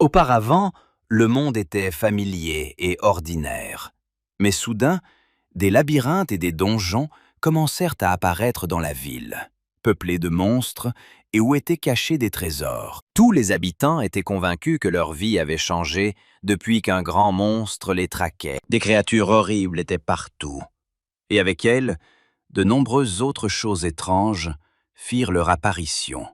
Auparavant, le monde était familier et ordinaire. Mais soudain, des labyrinthes et des donjons commencèrent à apparaître dans la ville, peuplés de monstres et où étaient cachés des trésors. Tous les habitants étaient convaincus que leur vie avait changé depuis qu'un grand monstre les traquait. Des créatures horribles étaient partout. Et avec elles, de nombreuses autres choses étranges firent leur apparition.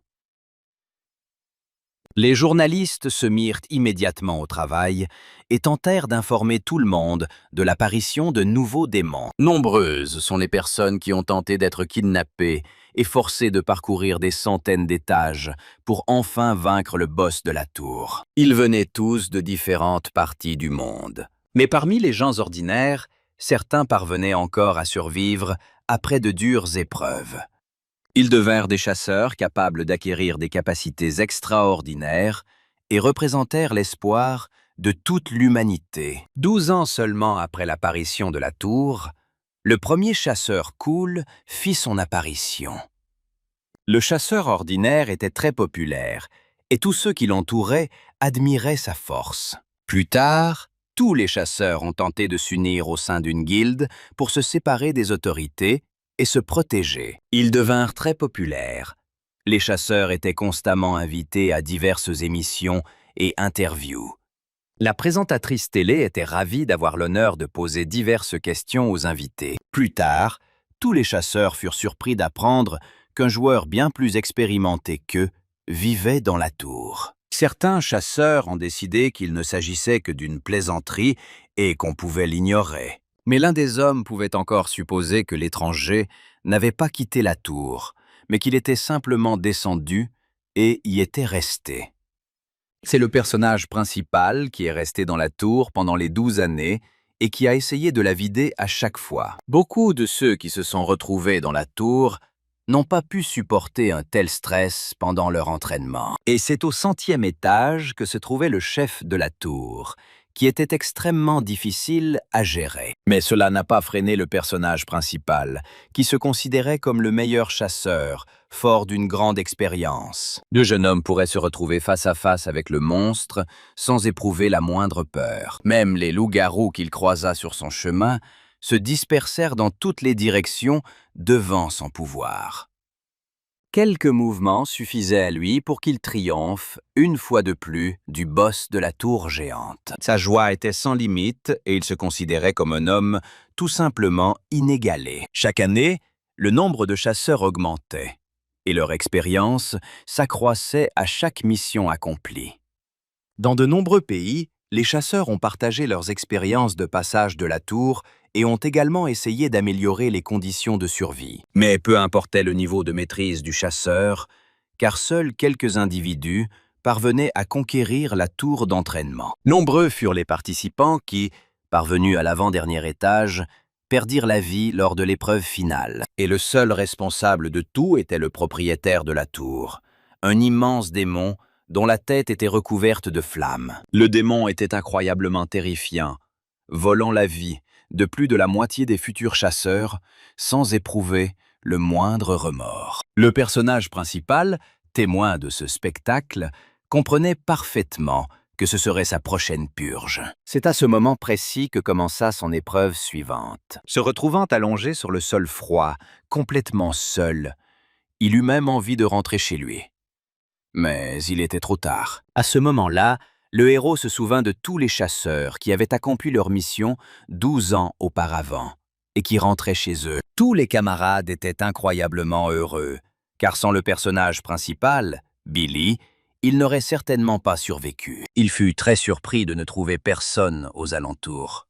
Les journalistes se mirent immédiatement au travail et tentèrent d'informer tout le monde de l'apparition de nouveaux démons. Nombreuses sont les personnes qui ont tenté d'être kidnappées et forcées de parcourir des centaines d'étages pour enfin vaincre le boss de la tour. Ils venaient tous de différentes parties du monde. Mais parmi les gens ordinaires, certains parvenaient encore à survivre après de dures épreuves. Ils devinrent des chasseurs capables d'acquérir des capacités extraordinaires et représentèrent l'espoir de toute l'humanité. 12 ans seulement après l'apparition de la tour, le premier chasseur cool fit son apparition. Le chasseur ordinaire était très populaire et tous ceux qui l'entouraient admiraient sa force. Plus tard, tous les chasseurs ont tenté de s'unir au sein d'une guilde pour se séparer des autorités et se protéger. Ils devinrent très populaires. Les chasseurs étaient constamment invités à diverses émissions et interviews. La présentatrice télé était ravie d'avoir l'honneur de poser diverses questions aux invités. Plus tard, tous les chasseurs furent surpris d'apprendre qu'un joueur bien plus expérimenté qu'eux vivait dans la tour. Certains chasseurs ont décidé qu'il ne s'agissait que d'une plaisanterie et qu'on pouvait l'ignorer. Mais l'un des hommes pouvait encore supposer que l'étranger n'avait pas quitté la tour, mais qu'il était simplement descendu et y était resté. C'est le personnage principal qui est resté dans la tour pendant les 12 années et qui a essayé de la vider à chaque fois. Beaucoup de ceux qui se sont retrouvés dans la tour n'ont pas pu supporter un tel stress pendant leur entraînement. Et c'est au 100e étage que se trouvait le chef de la tour, qui était extrêmement difficile à gérer. Mais cela n'a pas freiné le personnage principal, qui se considérait comme le meilleur chasseur, fort d'une grande expérience. Le jeune homme pourrait se retrouver face à face avec le monstre sans éprouver la moindre peur. Même les loups-garous qu'il croisa sur son chemin se dispersèrent dans toutes les directions devant son pouvoir. Quelques mouvements suffisaient à lui pour qu'il triomphe, une fois de plus, du boss de la tour géante. Sa joie était sans limite et il se considérait comme un homme tout simplement inégalé. Chaque année, le nombre de chasseurs augmentait et leur expérience s'accroissait à chaque mission accomplie. Dans de nombreux pays, les chasseurs ont partagé leurs expériences de passage de la tour et ont également essayé d'améliorer les conditions de survie. Mais peu importait le niveau de maîtrise du chasseur, car seuls quelques individus parvenaient à conquérir la tour d'entraînement. Nombreux furent les participants qui, parvenus à l'avant-dernier étage, perdirent la vie lors de l'épreuve finale. Et le seul responsable de tout était le propriétaire de la tour, un immense démon dont la tête était recouverte de flammes. Le démon était incroyablement terrifiant, volant la vie de plus de la moitié des futurs chasseurs sans éprouver le moindre remords. Le personnage principal, témoin de ce spectacle, comprenait parfaitement que ce serait sa prochaine purge. C'est à ce moment précis que commença son épreuve suivante. Se retrouvant allongé sur le sol froid, complètement seul, il eut même envie de rentrer chez lui. Mais il était trop tard. À ce moment-là, le héros se souvint de tous les chasseurs qui avaient accompli leur mission 12 ans auparavant et qui rentraient chez eux. Tous les camarades étaient incroyablement heureux, car sans le personnage principal, Billy, il n'aurait certainement pas survécu. Il fut très surpris de ne trouver personne aux alentours.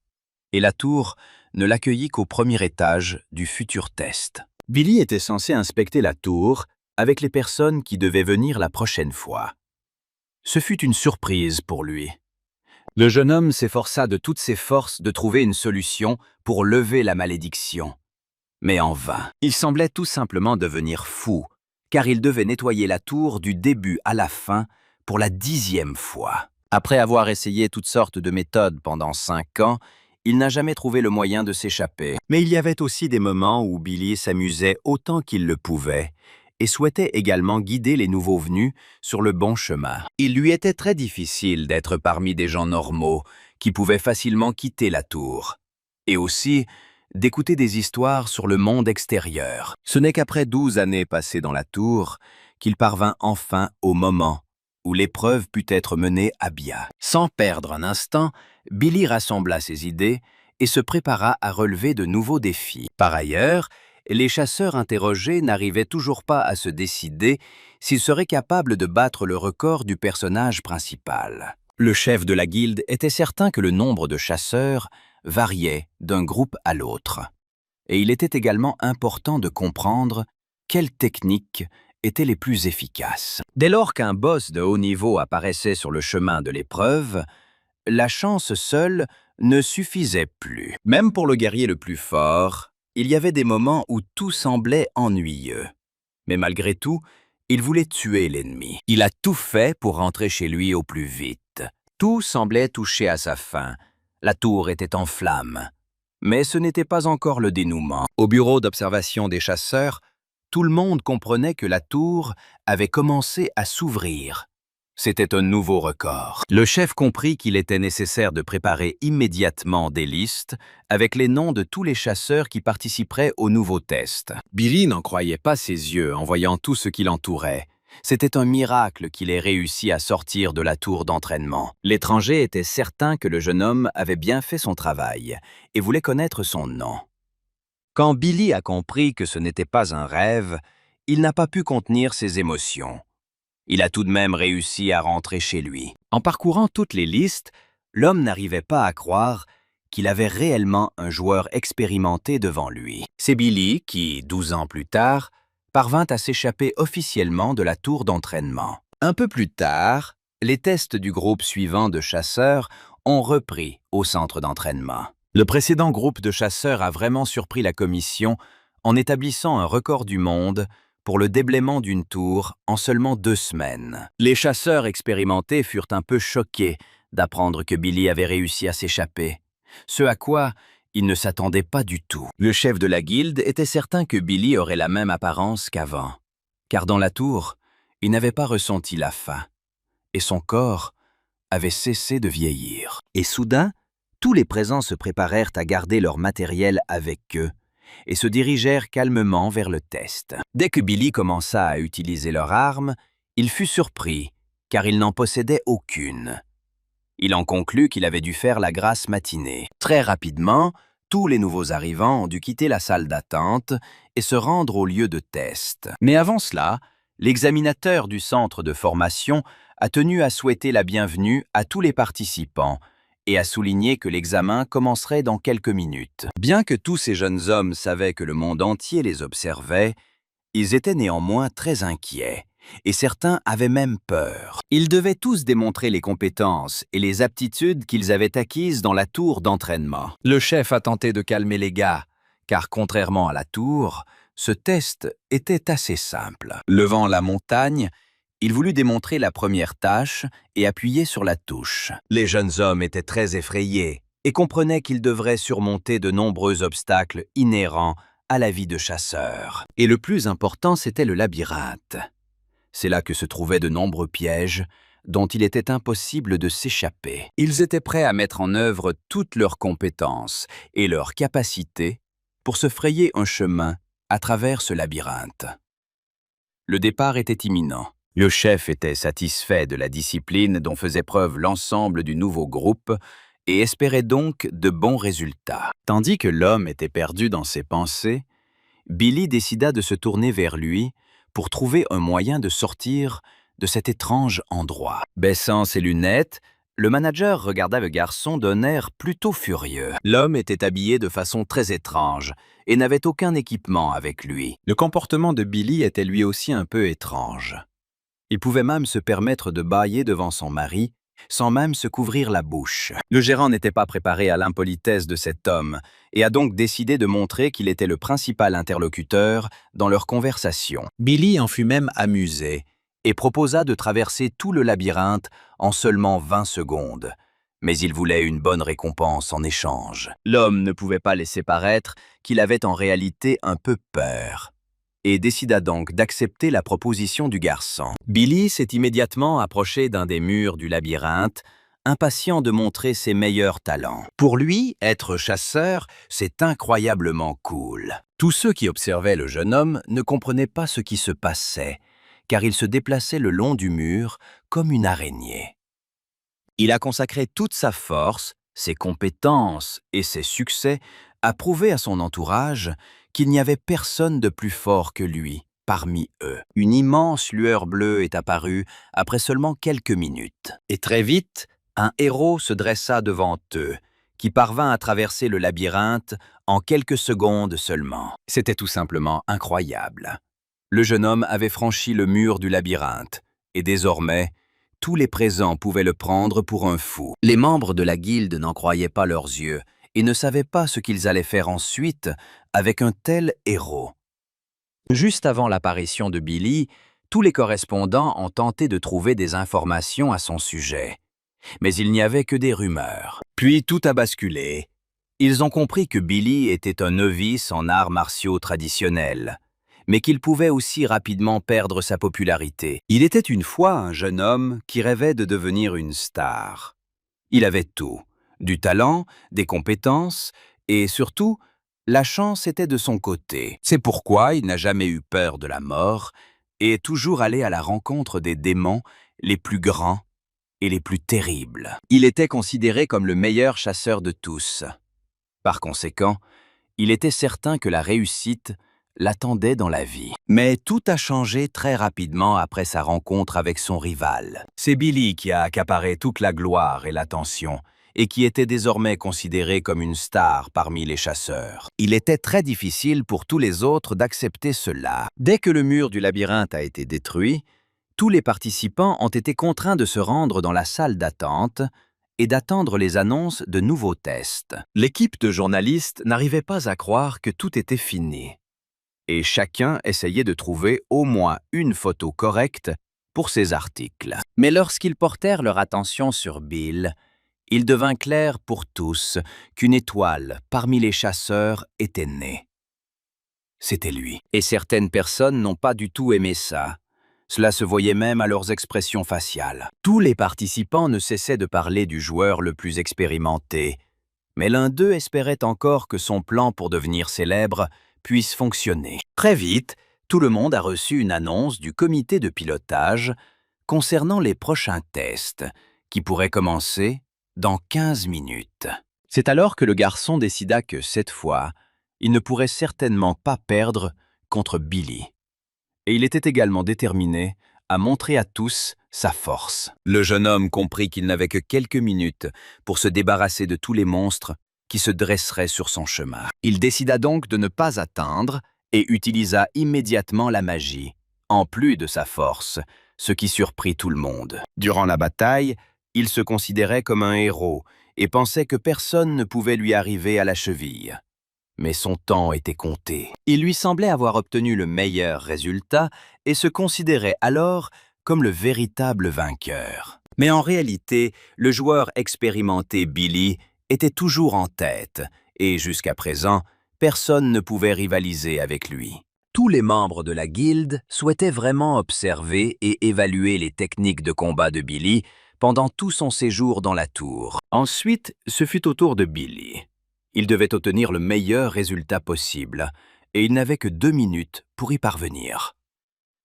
Et la tour ne l'accueillit qu'au premier étage du futur test. Billy était censé inspecter la tour avec les personnes qui devaient venir la prochaine fois. Ce fut une surprise pour lui. Le jeune homme s'efforça de toutes ses forces de trouver une solution pour lever la malédiction. Mais en vain. Il semblait tout simplement devenir fou, car il devait nettoyer la tour du début à la fin pour la 10e fois. Après avoir essayé toutes sortes de méthodes pendant 5 ans, il n'a jamais trouvé le moyen de s'échapper. Mais il y avait aussi des moments où Billy s'amusait autant qu'il le pouvait, et souhaitait également guider les nouveaux venus sur le bon chemin. Il lui était très difficile d'être parmi des gens normaux qui pouvaient facilement quitter la tour, et aussi d'écouter des histoires sur le monde extérieur. Ce n'est qu'après 12 années passées dans la tour qu'il parvint enfin au moment où l'épreuve put être menée à bien. Sans perdre un instant, Billy rassembla ses idées et se prépara à relever de nouveaux défis. Par ailleurs, les chasseurs interrogés n'arrivaient toujours pas à se décider s'ils seraient capables de battre le record du personnage principal. Le chef de la guilde était certain que le nombre de chasseurs variait d'un groupe à l'autre. Et il était également important de comprendre quelles techniques étaient les plus efficaces. Dès lors qu'un boss de haut niveau apparaissait sur le chemin de l'épreuve, la chance seule ne suffisait plus. Même pour le guerrier le plus fort, il y avait des moments où tout semblait ennuyeux. Mais malgré tout, il voulait tuer l'ennemi. Il a tout fait pour rentrer chez lui au plus vite. Tout semblait toucher à sa fin. La tour était en flammes. Mais ce n'était pas encore le dénouement. Au bureau d'observation des chasseurs, tout le monde comprenait que la tour avait commencé à s'ouvrir. C'était un nouveau record. Le chef comprit qu'il était nécessaire de préparer immédiatement des listes avec les noms de tous les chasseurs qui participeraient au nouveau test. Billy n'en croyait pas ses yeux en voyant tout ce qui l'entourait. C'était un miracle qu'il ait réussi à sortir de la tour d'entraînement. L'étranger était certain que le jeune homme avait bien fait son travail et voulait connaître son nom. Quand Billy a compris que ce n'était pas un rêve, il n'a pas pu contenir ses émotions. Il a tout de même réussi à rentrer chez lui. En parcourant toutes les listes, l'homme n'arrivait pas à croire qu'il avait réellement un joueur expérimenté devant lui. C'est Billy qui, 12 ans plus tard, parvint à s'échapper officiellement de la tour d'entraînement. Un peu plus tard, les tests du groupe suivant de chasseurs ont repris au centre d'entraînement. Le précédent groupe de chasseurs a vraiment surpris la commission en établissant un record du monde pour le déblaiement d'une tour en seulement 2 semaines. Les chasseurs expérimentés furent un peu choqués d'apprendre que Billy avait réussi à s'échapper, ce à quoi ils ne s'attendaient pas du tout. Le chef de la guilde était certain que Billy aurait la même apparence qu'avant, car dans la tour, il n'avait pas ressenti la faim, et son corps avait cessé de vieillir. Et soudain, tous les présents se préparèrent à garder leur matériel avec eux et se dirigèrent calmement vers le test. Dès que Billy commença à utiliser leur arme, il fut surpris, car il n'en possédait aucune. Il en conclut qu'il avait dû faire la grasse matinée. Très rapidement, tous les nouveaux arrivants ont dû quitter la salle d'attente et se rendre au lieu de test. Mais avant cela, l'examinateur du centre de formation a tenu à souhaiter la bienvenue à tous les participants et à souligner que l'examen commencerait dans quelques minutes. Bien que tous ces jeunes hommes savaient que le monde entier les observait, ils étaient néanmoins très inquiets, et certains avaient même peur. Ils devaient tous démontrer les compétences et les aptitudes qu'ils avaient acquises dans la tour d'entraînement. Le chef a tenté de calmer les gars, car contrairement à la tour, ce test était assez simple. Levant la montagne, il voulut démontrer la première tâche et appuyer sur la touche. Les jeunes hommes étaient très effrayés et comprenaient qu'ils devraient surmonter de nombreux obstacles inhérents à la vie de chasseur. Et le plus important, c'était le labyrinthe. C'est là que se trouvaient de nombreux pièges dont il était impossible de s'échapper. Ils étaient prêts à mettre en œuvre toutes leurs compétences et leurs capacités pour se frayer un chemin à travers ce labyrinthe. Le départ était imminent. Le chef était satisfait de la discipline dont faisait preuve l'ensemble du nouveau groupe et espérait donc de bons résultats. Tandis que l'homme était perdu dans ses pensées, Billy décida de se tourner vers lui pour trouver un moyen de sortir de cet étrange endroit. Baissant ses lunettes, le manager regarda le garçon d'un air plutôt furieux. L'homme était habillé de façon très étrange et n'avait aucun équipement avec lui. Le comportement de Billy était lui aussi un peu étrange. Il pouvait même se permettre de bâiller devant son mari, sans même se couvrir la bouche. Le gérant n'était pas préparé à l'impolitesse de cet homme et a donc décidé de montrer qu'il était le principal interlocuteur dans leur conversation. Billy en fut même amusé et proposa de traverser tout le labyrinthe en seulement 20 secondes. Mais il voulait une bonne récompense en échange. L'homme ne pouvait pas laisser paraître qu'il avait en réalité un peu peur. et décida donc d'accepter la proposition du garçon. Billy s'est immédiatement approché d'un des murs du labyrinthe, impatient de montrer ses meilleurs talents. Pour lui, être chasseur, c'est incroyablement cool. Tous ceux qui observaient le jeune homme ne comprenaient pas ce qui se passait, car il se déplaçait le long du mur comme une araignée. Il a consacré toute sa force, ses compétences et ses succès à prouver à son entourage qu'il n'y avait personne de plus fort que lui parmi eux. Une immense lueur bleue est apparue après seulement quelques minutes. Et très vite, un héros se dressa devant eux, qui parvint à traverser le labyrinthe en quelques secondes seulement. C'était tout simplement incroyable. Le jeune homme avait franchi le mur du labyrinthe, et désormais, tous les présents pouvaient le prendre pour un fou. Les membres de la guilde n'en croyaient pas leurs yeux et ne savaient pas ce qu'ils allaient faire ensuite avec un tel héros. Juste avant l'apparition de Billy, tous les correspondants ont tenté de trouver des informations à son sujet. Mais il n'y avait que des rumeurs. Puis tout a basculé. Ils ont compris que Billy était un novice en arts martiaux traditionnels, mais qu'il pouvait aussi rapidement perdre sa popularité. Il était une fois un jeune homme qui rêvait de devenir une star. Il avait tout, du talent, des compétences, et surtout, la chance était de son côté. C'est pourquoi il n'a jamais eu peur de la mort et est toujours allé à la rencontre des démons les plus grands et les plus terribles. Il était considéré comme le meilleur chasseur de tous. Par conséquent, il était certain que la réussite l'attendait dans la vie. Mais tout a changé très rapidement après sa rencontre avec son rival. C'est Billy qui a accaparé toute la gloire et l'attention, et qui était désormais considéré comme une star parmi les chasseurs. Il était très difficile pour tous les autres d'accepter cela. Dès que le mur du labyrinthe a été détruit, tous les participants ont été contraints de se rendre dans la salle d'attente et d'attendre les annonces de nouveaux tests. L'équipe de journalistes n'arrivait pas à croire que tout était fini. Et chacun essayait de trouver au moins une photo correcte pour ses articles. Mais lorsqu'ils portèrent leur attention sur Bill, il devint clair pour tous qu'une étoile parmi les chasseurs était née. C'était lui. Et certaines personnes n'ont pas du tout aimé ça. Cela se voyait même à leurs expressions faciales. Tous les participants ne cessaient de parler du joueur le plus expérimenté, mais l'un d'eux espérait encore que son plan pour devenir célèbre puisse fonctionner. Très vite, tout le monde a reçu une annonce du comité de pilotage concernant les prochains tests, qui pourraient commencer dans 15 minutes. C'est alors que le garçon décida que, cette fois, il ne pourrait certainement pas perdre contre Billy. Et il était également déterminé à montrer à tous sa force. Le jeune homme comprit qu'il n'avait que quelques minutes pour se débarrasser de tous les monstres qui se dresseraient sur son chemin. Il décida donc de ne pas attendre et utilisa immédiatement la magie, en plus de sa force, ce qui surprit tout le monde. Durant la bataille, il se considérait comme un héros et pensait que personne ne pouvait lui arriver à la cheville. Mais son temps était compté. Il lui semblait avoir obtenu le meilleur résultat et se considérait alors comme le véritable vainqueur. Mais en réalité, le joueur expérimenté Billy était toujours en tête et jusqu'à présent, personne ne pouvait rivaliser avec lui. Tous les membres de la guilde souhaitaient vraiment observer et évaluer les techniques de combat de Billy pendant tout son séjour dans la tour. Ensuite, ce fut au tour de Billy. Il devait obtenir le meilleur résultat possible, et il n'avait que 2 minutes pour y parvenir.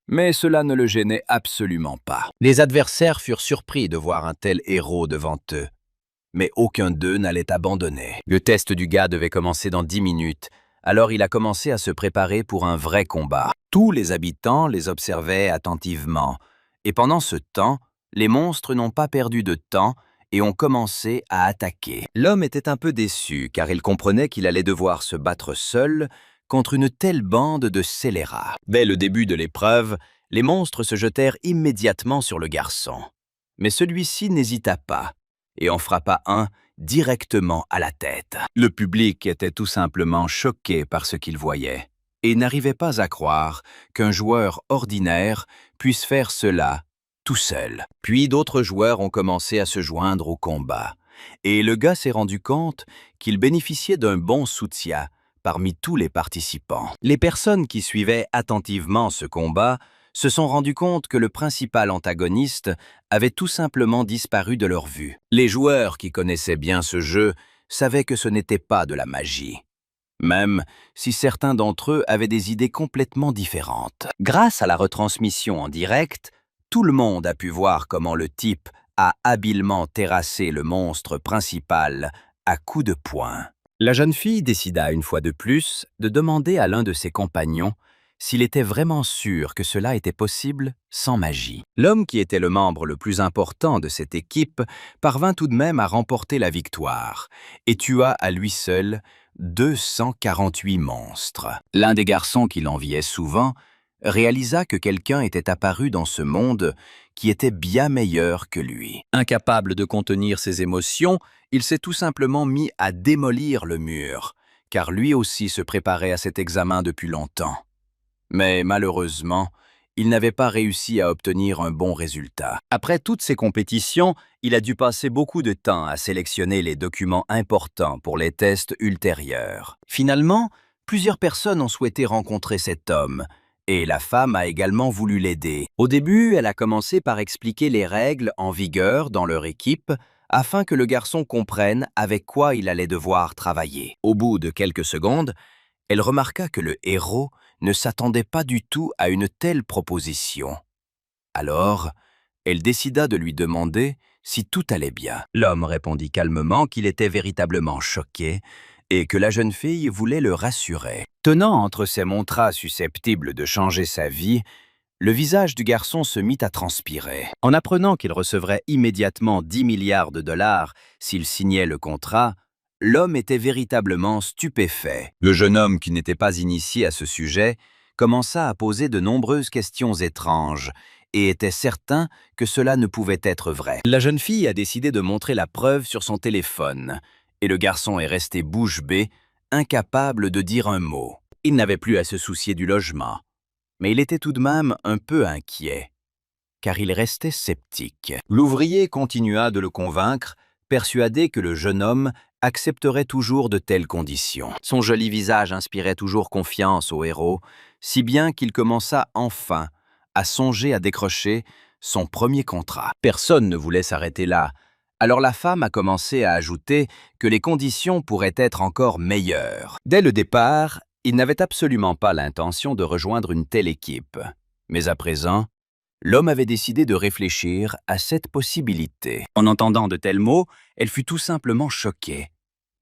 Mais cela ne le gênait absolument pas. Les adversaires furent surpris de voir un tel héros devant eux, mais aucun d'eux n'allait abandonner. Le test du gars devait commencer dans 10 minutes, alors il a commencé à se préparer pour un vrai combat. Tous les habitants les observaient attentivement, et pendant ce temps, les monstres n'ont pas perdu de temps et ont commencé à attaquer. L'homme était un peu déçu car il comprenait qu'il allait devoir se battre seul contre une telle bande de scélérats. Dès le début de l'épreuve, les monstres se jetèrent immédiatement sur le garçon. Mais celui-ci n'hésita pas et en frappa un directement à la tête. Le public était tout simplement choqué par ce qu'il voyait et n'arrivait pas à croire qu'un joueur ordinaire puisse faire cela tout seul. Puis d'autres joueurs ont commencé à se joindre au combat. Et le gars s'est rendu compte qu'il bénéficiait d'un bon soutien parmi tous les participants. Les personnes qui suivaient attentivement ce combat se sont rendues compte que le principal antagoniste avait tout simplement disparu de leur vue. Les joueurs qui connaissaient bien ce jeu savaient que ce n'était pas de la magie, même si certains d'entre eux avaient des idées complètement différentes. Grâce à la retransmission en direct, tout le monde a pu voir comment le type a habilement terrassé le monstre principal à coups de poing. La jeune fille décida une fois de plus de demander à l'un de ses compagnons s'il était vraiment sûr que cela était possible sans magie. L'homme qui était le membre le plus important de cette équipe parvint tout de même à remporter la victoire et tua à lui seul 248 monstres. L'un des garçons qui l'enviait souvent réalisa que quelqu'un était apparu dans ce monde qui était bien meilleur que lui. Incapable de contenir ses émotions, il s'est tout simplement mis à démolir le mur, car lui aussi se préparait à cet examen depuis longtemps. Mais malheureusement, il n'avait pas réussi à obtenir un bon résultat. Après toutes ces compétitions, il a dû passer beaucoup de temps à sélectionner les documents importants pour les tests ultérieurs. Finalement, plusieurs personnes ont souhaité rencontrer cet homme, et la femme a également voulu l'aider. Au début, elle a commencé par expliquer les règles en vigueur dans leur équipe, afin que le garçon comprenne avec quoi il allait devoir travailler. Au bout de quelques secondes, elle remarqua que le héros ne s'attendait pas du tout à une telle proposition. Alors, elle décida de lui demander si tout allait bien. L'homme répondit calmement qu'il était véritablement choqué et que la jeune fille voulait le rassurer. Tenant entre ses montras susceptibles de changer sa vie, le visage du garçon se mit à transpirer. En apprenant qu'il recevrait immédiatement 10 milliards de dollars s'il signait le contrat, l'homme était véritablement stupéfait. Le jeune homme, qui n'était pas initié à ce sujet, commença à poser de nombreuses questions étranges et était certain que cela ne pouvait être vrai. La jeune fille a décidé de montrer la preuve sur son téléphone, et le garçon est resté bouche bée, incapable de dire un mot. Il n'avait plus à se soucier du logement, mais il était tout de même un peu inquiet, car il restait sceptique. L'ouvrier continua de le convaincre, persuadé que le jeune homme accepterait toujours de telles conditions. Son joli visage inspirait toujours confiance au héros, si bien qu'il commença enfin à songer à décrocher son premier contrat. Personne ne voulait s'arrêter là, alors la femme a commencé à ajouter que les conditions pourraient être encore meilleures. Dès le départ, il n'avait absolument pas l'intention de rejoindre une telle équipe, mais à présent, l'homme avait décidé de réfléchir à cette possibilité. En entendant de tels mots, elle fut tout simplement choquée.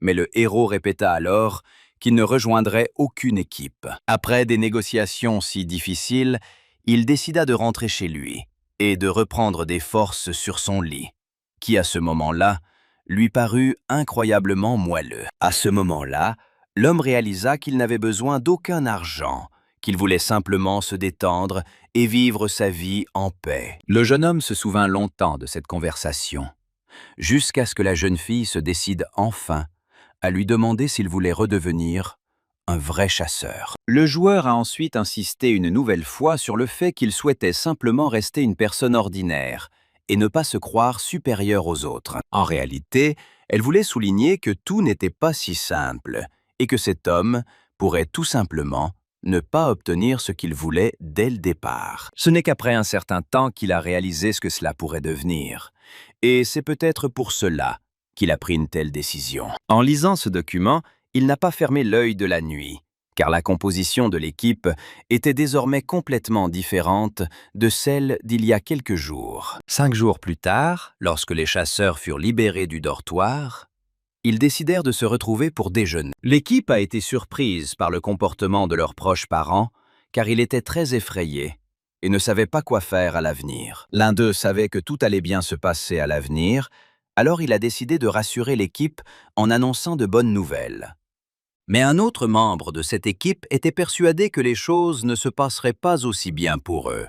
Mais le héros répéta alors qu'il ne rejoindrait aucune équipe. Après des négociations si difficiles, il décida de rentrer chez lui et de reprendre des forces sur son lit, qui à ce moment-là lui parut incroyablement moelleux. À ce moment-là, l'homme réalisa qu'il n'avait besoin d'aucun argent, qu'il voulait simplement se détendre et vivre sa vie en paix. Le jeune homme se souvint longtemps de cette conversation, jusqu'à ce que la jeune fille se décide enfin à lui demander s'il voulait redevenir un vrai chasseur. Le joueur a ensuite insisté une nouvelle fois sur le fait qu'il souhaitait simplement rester une personne ordinaire et ne pas se croire supérieur aux autres. En réalité, elle voulait souligner que tout n'était pas si simple et que cet homme pourrait tout simplement ne pas obtenir ce qu'il voulait dès le départ. Ce n'est qu'après un certain temps qu'il a réalisé ce que cela pourrait devenir. Et c'est peut-être pour cela qu'il a pris une telle décision. En lisant ce document, il n'a pas fermé l'œil de la nuit, car la composition de l'équipe était désormais complètement différente de celle d'il y a quelques jours. 5 jours plus tard, lorsque les chasseurs furent libérés du dortoir, ils décidèrent de se retrouver pour déjeuner. L'équipe a été surprise par le comportement de leurs proches parents, car il était très effrayé et ne savait pas quoi faire à l'avenir. L'un d'eux savait que tout allait bien se passer à l'avenir, alors il a décidé de rassurer l'équipe en annonçant de bonnes nouvelles. Mais un autre membre de cette équipe était persuadé que les choses ne se passeraient pas aussi bien pour eux,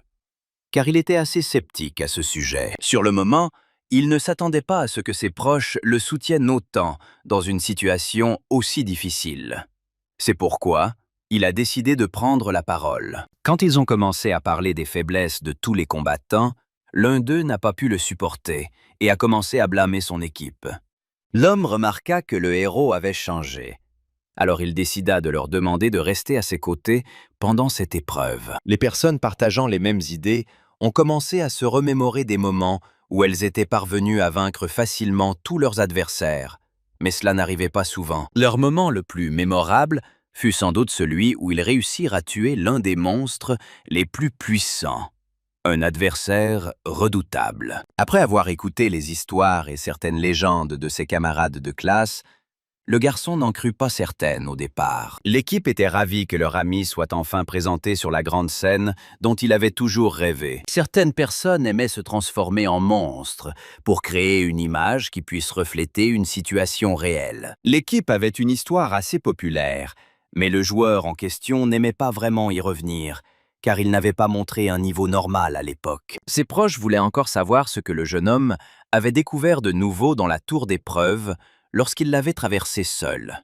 car il était assez sceptique à ce sujet. Sur le moment, il ne s'attendait pas à ce que ses proches le soutiennent autant dans une situation aussi difficile. C'est pourquoi il a décidé de prendre la parole. Quand ils ont commencé à parler des faiblesses de tous les combattants, l'un d'eux n'a pas pu le supporter et a commencé à blâmer son équipe. L'homme remarqua que le héros avait changé, Alors il décida de leur demander de rester à ses côtés pendant cette épreuve. Les personnes partageant les mêmes idées On commençait à se remémorer des moments où elles étaient parvenues à vaincre facilement tous leurs adversaires. Mais cela n'arrivait pas souvent. Leur moment le plus mémorable fut sans doute celui où ils réussirent à tuer l'un des monstres les plus puissants. Un adversaire redoutable. Après avoir écouté les histoires et certaines légendes de ses camarades de classe, le garçon n'en crut pas certaine au départ. L'équipe était ravie que leur ami soit enfin présenté sur la grande scène dont il avait toujours rêvé. Certaines personnes aimaient se transformer en monstres pour créer une image qui puisse refléter une situation réelle. L'équipe avait une histoire assez populaire, mais le joueur en question n'aimait pas vraiment y revenir, car il n'avait pas montré un niveau normal à l'époque. Ses proches voulaient encore savoir ce que le jeune homme avait découvert de nouveau dans la tour d'épreuve lorsqu'il l'avait traversée seul.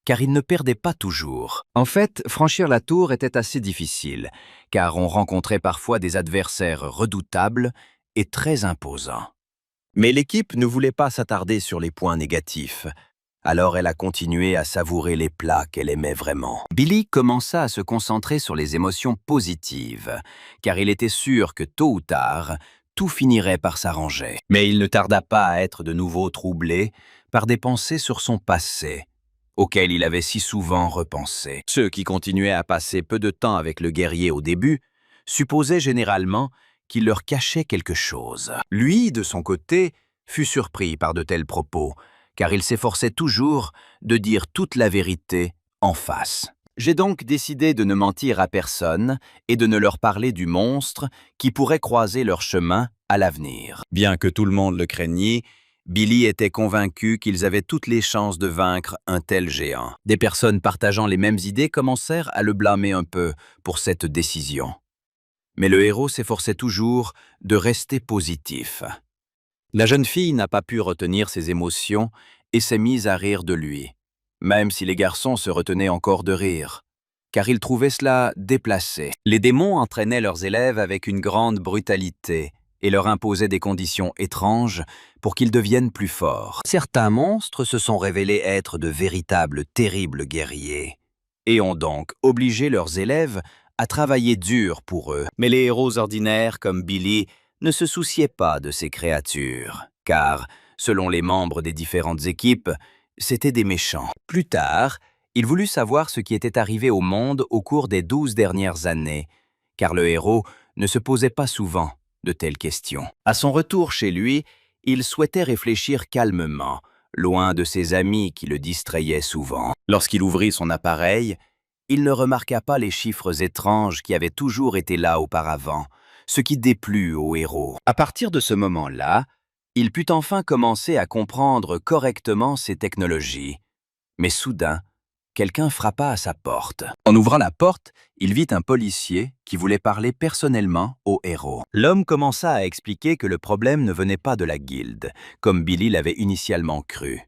Car il ne perdait pas toujours. En fait, franchir la tour était assez difficile, car on rencontrait parfois des adversaires redoutables et très imposants. Mais l'équipe ne voulait pas s'attarder sur les points négatifs. Alors elle a continué à savourer les plats qu'elle aimait vraiment. Billy commença à se concentrer sur les émotions positives, car il était sûr que tôt ou tard, tout finirait par s'arranger. Mais il ne tarda pas à être de nouveau troublé par des pensées sur son passé, auxquelles il avait si souvent repensé. Ceux qui continuaient à passer peu de temps avec le guerrier au début supposaient généralement qu'il leur cachait quelque chose. Lui, de son côté, fut surpris par de tels propos, car il s'efforçait toujours de dire toute la vérité en face. J'ai donc décidé de ne mentir à personne et de ne leur parler du monstre qui pourrait croiser leur chemin à l'avenir. Bien que tout le monde le craignît, Billy était convaincu qu'ils avaient toutes les chances de vaincre un tel géant. Des personnes partageant les mêmes idées commencèrent à le blâmer un peu pour cette décision. Mais le héros s'efforçait toujours de rester positif. La jeune fille n'a pas pu retenir ses émotions et s'est mise à rire de lui, même si les garçons se retenaient encore de rire, car ils trouvaient cela déplacé. Les démons entraînaient leurs élèves avec une grande brutalité et leur imposaient des conditions étranges pour qu'ils deviennent plus forts. Certains monstres se sont révélés être de véritables terribles guerriers et ont donc obligé leurs élèves à travailler dur pour eux. Mais les héros ordinaires comme Billy ne se souciaient pas de ces créatures, car, selon les membres des différentes équipes, c'étaient des méchants. Plus tard, il voulut savoir ce qui était arrivé au monde au cours des 12 dernières années, car le héros ne se posait pas souvent de telles questions. À son retour chez lui, il souhaitait réfléchir calmement, loin de ses amis qui le distrayaient souvent. Lorsqu'il ouvrit son appareil, il ne remarqua pas les chiffres étranges qui avaient toujours été là auparavant, ce qui déplut au héros. À partir de ce moment-là, il put enfin commencer à comprendre correctement ces technologies. Mais soudain, quelqu'un frappa à sa porte. En ouvrant la porte, il vit un policier qui voulait parler personnellement au héros. L'homme commença à expliquer que le problème ne venait pas de la guilde, comme Billy l'avait initialement cru,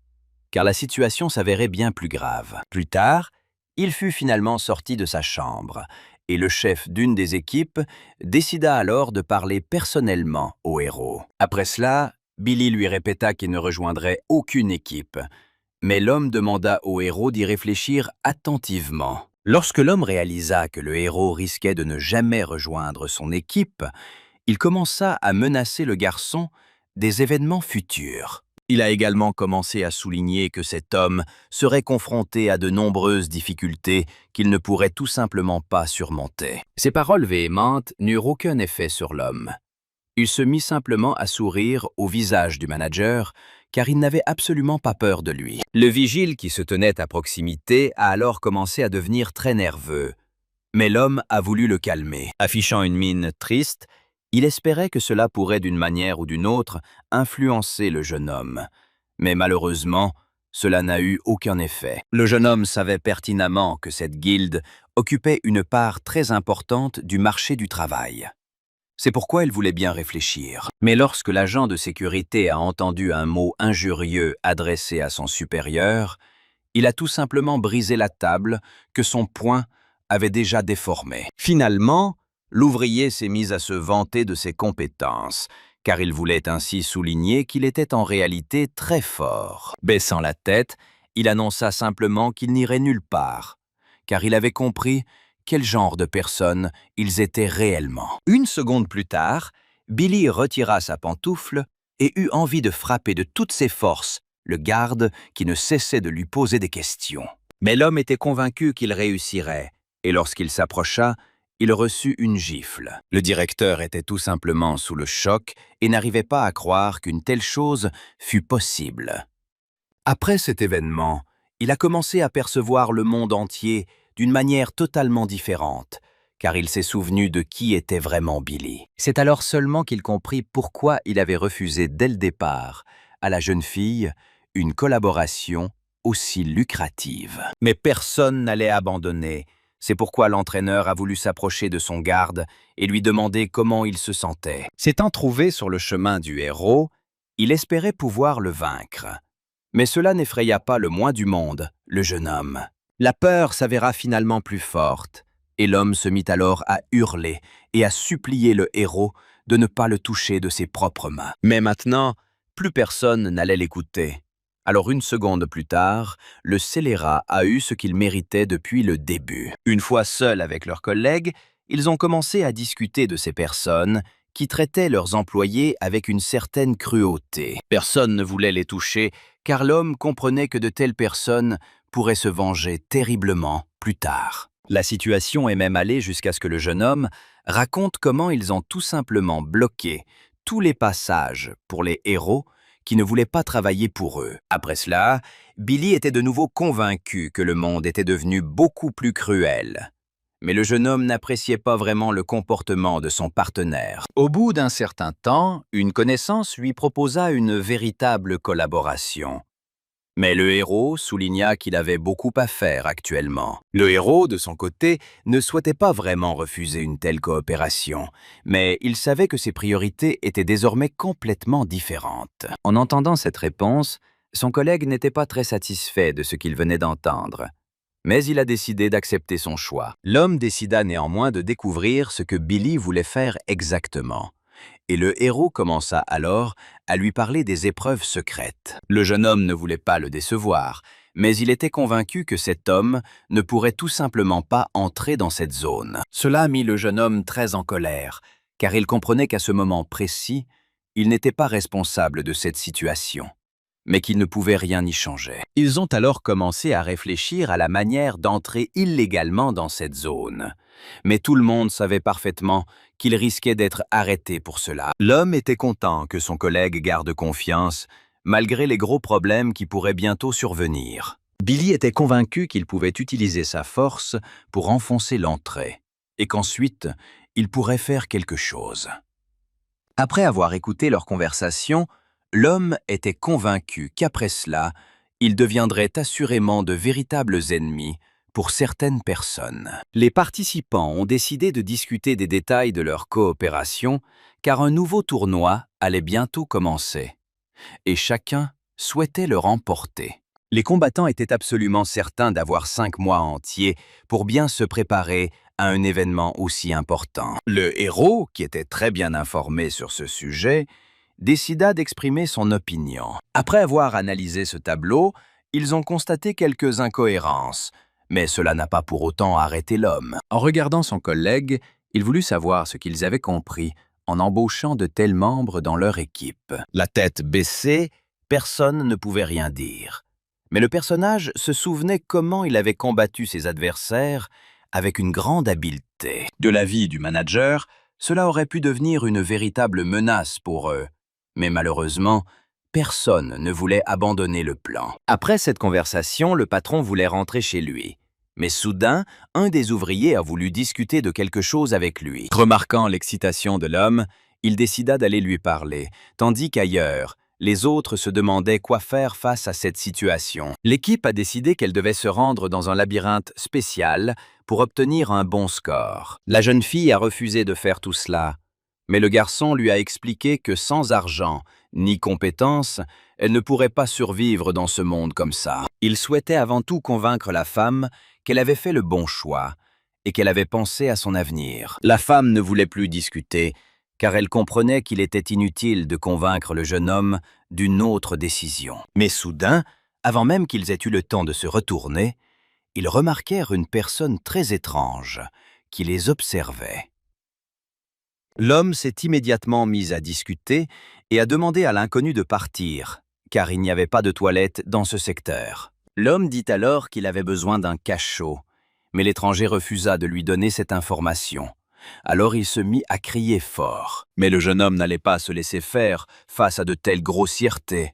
car la situation s'avérait bien plus grave. Plus tard, il fut finalement sorti de sa chambre, et le chef d'une des équipes décida alors de parler personnellement au héros. Après cela, Billy lui répéta qu'il ne rejoindrait aucune équipe, mais l'homme demanda au héros d'y réfléchir attentivement. Lorsque l'homme réalisa que le héros risquait de ne jamais rejoindre son équipe, il commença à menacer le garçon des événements futurs. Il a également commencé à souligner que cet homme serait confronté à de nombreuses difficultés qu'il ne pourrait tout simplement pas surmonter. Ces paroles véhémentes n'eurent aucun effet sur l'homme. Il se mit simplement à sourire au visage du manager, car il n'avait absolument pas peur de lui. Le vigile qui se tenait à proximité a alors commencé à devenir très nerveux, mais l'homme a voulu le calmer. Affichant une mine triste, il espérait que cela pourrait d'une manière ou d'une autre influencer le jeune homme. Mais malheureusement, cela n'a eu aucun effet. Le jeune homme savait pertinemment que cette guilde occupait une part très importante du marché du travail. C'est pourquoi il voulait bien réfléchir. Mais lorsque l'agent de sécurité a entendu un mot injurieux adressé à son supérieur, il a tout simplement brisé la table que son poing avait déjà déformée. Finalement, l'ouvrier s'est mis à se vanter de ses compétences, car il voulait ainsi souligner qu'il était en réalité très fort. Baissant la tête Il annonça simplement qu'il n'irait nulle part, car il avait compris quel genre de personnes ils étaient réellement. Une seconde plus tard, Billy retira sa pantoufle et eut envie de frapper de toutes ses forces le garde qui ne cessait de lui poser des questions. Mais l'homme était convaincu qu'il réussirait, et lorsqu'il s'approcha, il reçut une gifle. Le directeur était tout simplement sous le choc et n'arrivait pas à croire qu'une telle chose fût possible. Après cet événement, il a commencé à percevoir le monde entier d'une manière totalement différente, car il s'est souvenu de qui était vraiment Billy. C'est alors seulement qu'il comprit pourquoi il avait refusé dès le départ à la jeune fille une collaboration aussi lucrative. Mais personne n'allait abandonner. C'est pourquoi l'entraîneur a voulu s'approcher de son garde et lui demander comment il se sentait. S'étant trouvé sur le chemin du héros, il espérait pouvoir le vaincre. Mais cela n'effraya pas le moins du monde, le jeune homme. La peur s'avéra finalement plus forte, et l'homme se mit alors à hurler et à supplier le héros de ne pas le toucher de ses propres mains. Mais maintenant, plus personne n'allait l'écouter. Alors une seconde plus tard, le scélérat a eu ce qu'il méritait depuis le début. Une fois seuls avec leurs collègues, ils ont commencé à discuter de ces personnes qui traitaient leurs employés avec une certaine cruauté. Personne ne voulait les toucher, car l'homme comprenait que de telles personnes pourraient se venger terriblement plus tard. La situation est même allée jusqu'à ce que le jeune homme raconte comment ils ont tout simplement bloqué tous les passages pour les héros qui ne voulaient pas travailler pour eux. Après cela, Billy était de nouveau convaincu que le monde était devenu beaucoup plus cruel. Mais le jeune homme n'appréciait pas vraiment le comportement de son partenaire. Au bout d'un certain temps, une connaissance lui proposa une véritable collaboration. Mais le héros souligna qu'il avait beaucoup à faire actuellement. Le héros, de son côté, ne souhaitait pas vraiment refuser une telle coopération, mais il savait que ses priorités étaient désormais complètement différentes. En entendant cette réponse, son collègue n'était pas très satisfait de ce qu'il venait d'entendre. Mais il a décidé d'accepter son choix. L'homme décida néanmoins de découvrir ce que Billy voulait faire exactement. Et le héros commença alors à lui parler des épreuves secrètes. Le jeune homme ne voulait pas le décevoir, mais il était convaincu que cet homme ne pourrait tout simplement pas entrer dans cette zone. Cela mit le jeune homme très en colère, car il comprenait qu'à ce moment précis, il n'était pas responsable de cette situation, mais qu'il ne pouvait rien y changer. Ils ont alors commencé à réfléchir à la manière d'entrer illégalement dans cette zone. Mais tout le monde savait parfaitement qu'il risquait d'être arrêté pour cela. L'homme était content que son collègue garde confiance, malgré les gros problèmes qui pourraient bientôt survenir. Billy était convaincu qu'il pouvait utiliser sa force pour enfoncer l'entrée, et qu'ensuite, il pourrait faire quelque chose. Après avoir écouté leur conversation, l'homme était convaincu qu'après cela, ils deviendraient assurément de véritables ennemis pour certaines personnes. Les participants ont décidé de discuter des détails de leur coopération, car un nouveau tournoi allait bientôt commencer, et chacun souhaitait le remporter. Les combattants étaient absolument certains d'avoir 5 mois entiers pour bien se préparer à un événement aussi important. Le héros, qui était très bien informé sur ce sujet, décida d'exprimer son opinion. Après avoir analysé ce tableau, ils ont constaté quelques incohérences, mais cela n'a pas pour autant arrêté l'homme. En regardant son collègue, il voulut savoir ce qu'ils avaient compris en embauchant de tels membres dans leur équipe. La tête baissée, personne ne pouvait rien dire. Mais le personnage se souvenait comment il avait combattu ses adversaires avec une grande habileté. De l'avis du manager, cela aurait pu devenir une véritable menace pour eux. Mais malheureusement, personne ne voulait abandonner le plan. Après cette conversation, le patron voulait rentrer chez lui. Mais soudain, un des ouvriers a voulu discuter de quelque chose avec lui. Remarquant l'excitation de l'homme, il décida d'aller lui parler, tandis qu'ailleurs, les autres se demandaient quoi faire face à cette situation. L'équipe a décidé qu'elle devait se rendre dans un labyrinthe spécial pour obtenir un bon score. La jeune fille a refusé de faire tout cela, mais le garçon lui a expliqué que sans argent ni compétences, elle ne pourrait pas survivre dans ce monde comme ça. Il souhaitait avant tout convaincre la femme qu'elle avait fait le bon choix et qu'elle avait pensé à son avenir. La femme ne voulait plus discuter, car elle comprenait qu'il était inutile de convaincre le jeune homme d'une autre décision. Mais soudain, Avant même qu'ils aient eu le temps de se retourner, ils remarquèrent une personne très étrange qui les observait. L'homme s'est immédiatement mis à discuter et a demandé à l'inconnu de partir, car il n'y avait pas de toilette dans ce secteur. L'homme dit alors qu'il avait besoin d'un cachot, mais l'étranger refusa de lui donner cette information. Alors il se mit à crier fort. Mais le jeune homme n'allait pas se laisser faire face à de telles grossièretés.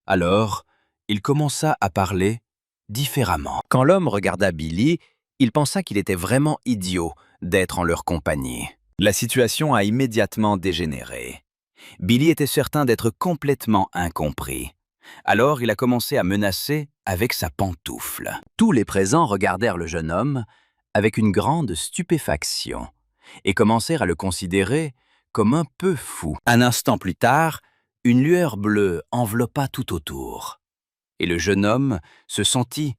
Alors, il commença à parler différemment. Quand l'homme regarda Billy, il pensa qu'il était vraiment idiot d'être en leur compagnie. La situation a immédiatement dégénéré. Billy était certain d'être complètement incompris. Alors il a commencé à menacer avec sa pantoufle. Tous les présents regardèrent le jeune homme avec une grande stupéfaction et commencèrent à le considérer comme un peu fou. Un instant plus tard, une lueur bleue enveloppa tout autour, et le jeune homme se sentit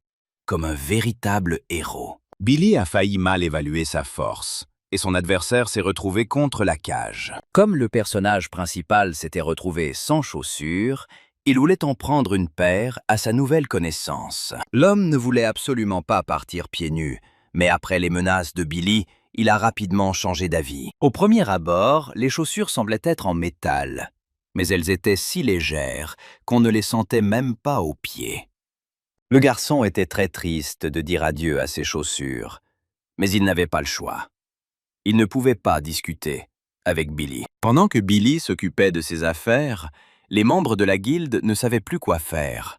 comme un véritable héros. Billy a failli mal évaluer sa force, et son adversaire s'est retrouvé contre la cage. Comme le personnage principal s'était retrouvé sans chaussures, il voulait en prendre une paire à sa nouvelle connaissance. L'homme ne voulait absolument pas partir pieds nus, mais après les menaces de Billy, il a rapidement changé d'avis. Au premier abord, les chaussures semblaient être en métal, mais elles étaient si légères qu'on ne les sentait même pas aux pieds. Le garçon était très triste de dire adieu à ses chaussures, mais il n'avait pas le choix. Il ne pouvait pas discuter avec Billy. Pendant que Billy s'occupait de ses affaires, les membres de la guilde ne savaient plus quoi faire,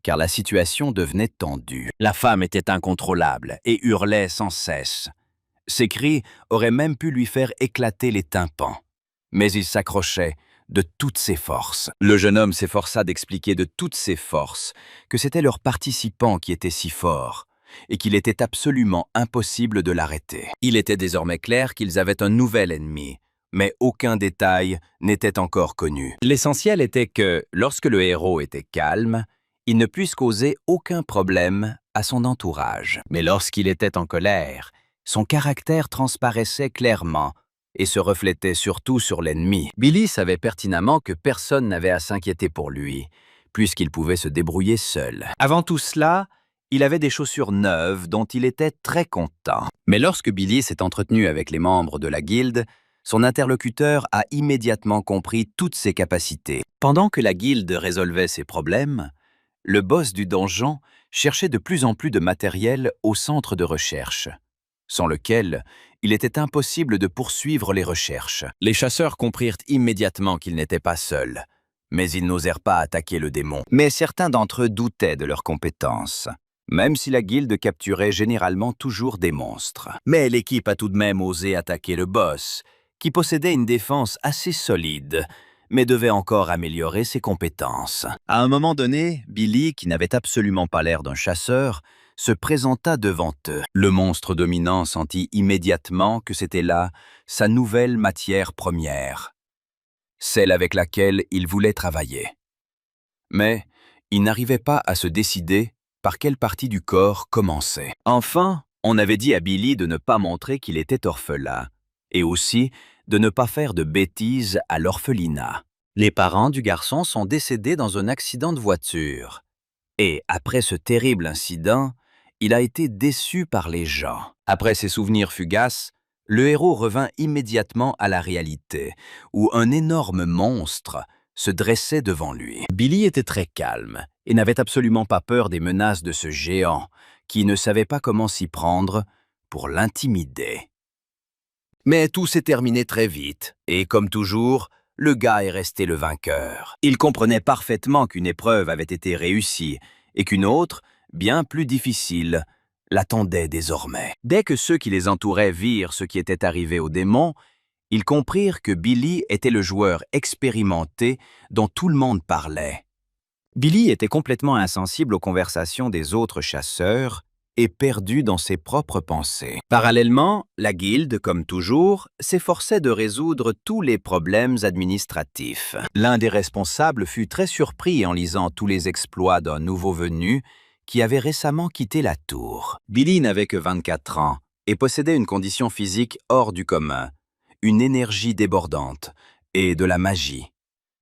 car la situation devenait tendue. La femme était incontrôlable et hurlait sans cesse. Ses cris auraient même pu lui faire éclater les tympans. Mais il s'accrochait de toutes ses forces. Le jeune homme s'efforça d'expliquer de toutes ses forces que c'était leur participant qui était si fort et qu'il était absolument impossible de l'arrêter. Il était désormais clair qu'ils avaient un nouvel ennemi, mais aucun détail n'était encore connu. L'essentiel était que, lorsque le héros était calme, il ne puisse causer aucun problème à son entourage. Mais lorsqu'il était en colère, son caractère transparaissait clairement et se reflétait surtout sur l'ennemi. Billy savait pertinemment que personne n'avait à s'inquiéter pour lui, puisqu'il pouvait se débrouiller seul. Avant tout cela, il avait des chaussures neuves dont il était très content. Mais lorsque Billy s'est entretenu avec les membres de la guilde, son interlocuteur a immédiatement compris toutes ses capacités. Pendant que la guilde résolvait ses problèmes, le boss du donjon cherchait de plus en plus de matériel au centre de recherche, sans lequel il était impossible de poursuivre les recherches. Les chasseurs comprirent immédiatement qu'ils n'étaient pas seuls, mais ils n'osèrent pas attaquer le démon. Mais certains d'entre eux doutaient de leurs compétences, même si la guilde capturait généralement toujours des monstres. Mais l'équipe a tout de même osé attaquer le boss, qui possédait une défense assez solide, mais devait encore améliorer ses compétences. À un moment donné, Billy, qui n'avait absolument pas l'air d'un chasseur, se présenta devant eux. Le monstre dominant sentit immédiatement que c'était là sa nouvelle matière première, celle avec laquelle il voulait travailler. Mais il n'arrivait pas à se décider par quelle partie du corps commencer. Enfin, on avait dit à Billy de ne pas montrer qu'il était orphelin, et aussi de ne pas faire de bêtises à l'orphelinat. Les parents du garçon sont décédés dans un accident de voiture. Et après ce terrible incident, il a été déçu par les gens. Après ces souvenirs fugaces, le héros revint immédiatement à la réalité, où un énorme monstre se dressait devant lui. Billy était très calme et n'avait absolument pas peur des menaces de ce géant, qui ne savait pas comment s'y prendre pour l'intimider. Mais tout s'est terminé très vite, et comme toujours, le gars est resté le vainqueur. Il comprenait parfaitement qu'une épreuve avait été réussie, et qu'une autre, bien plus difficile, l'attendait désormais. Dès que ceux qui les entouraient virent ce qui était arrivé au démon, ils comprirent que Billy était le joueur expérimenté dont tout le monde parlait. Billy était complètement insensible aux conversations des autres chasseurs et perdu dans ses propres pensées. Parallèlement, la guilde, comme toujours, s'efforçait de résoudre tous les problèmes administratifs. L'un des responsables fut très surpris en lisant tous les exploits d'un nouveau venu qui avait récemment quitté la tour. Billy n'avait que 24 ans et possédait une condition physique hors du commun, une énergie débordante et de la magie.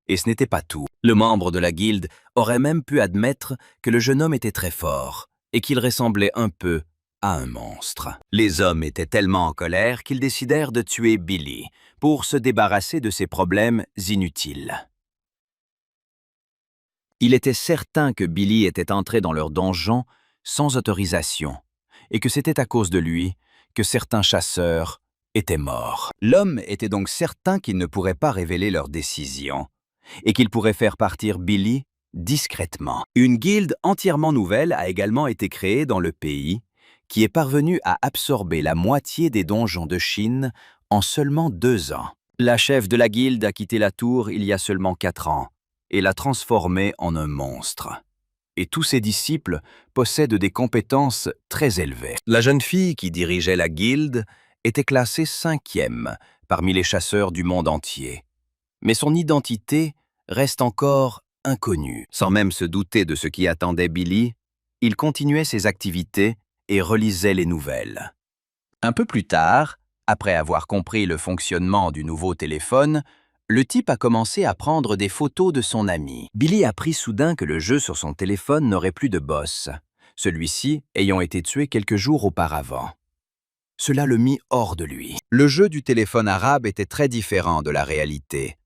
Et ce n'était pas tout. Le membre de la guilde aurait même pu admettre que le jeune homme était très fort et qu'il ressemblait un peu à un monstre. Les hommes étaient tellement en colère qu'ils décidèrent de tuer Billy pour se débarrasser de ses problèmes inutiles. Il était certain que Billy était entré dans leur donjon sans autorisation et que c'était à cause de lui que certains chasseurs étaient morts. L'homme était donc certain qu'il ne pourrait pas révéler leur décision et qu'il pourrait faire partir Billy discrètement. Une guilde entièrement nouvelle a également été créée dans le pays, qui est parvenue à absorber la moitié des donjons de Chine en seulement 2 ans. La chef de la guilde a quitté la tour il y a seulement 4 ans et l'a transformée en un monstre. Et tous ses disciples possèdent des compétences très élevées. La jeune fille qui dirigeait la guilde était classée 5e parmi les chasseurs du monde entier. Mais son identité reste encore inconnue. Sans même se douter de ce qui attendait Billy, il continuait ses activités et relisait les nouvelles. Un peu plus tard, après avoir compris le fonctionnement du nouveau téléphone, le type a commencé à prendre des photos de son ami. Billy apprit soudain que le jeu sur son téléphone n'aurait plus de boss, celui-ci ayant été tué quelques jours auparavant. Cela le mit hors de lui. Le jeu du téléphone arabe était très différent de la réalité.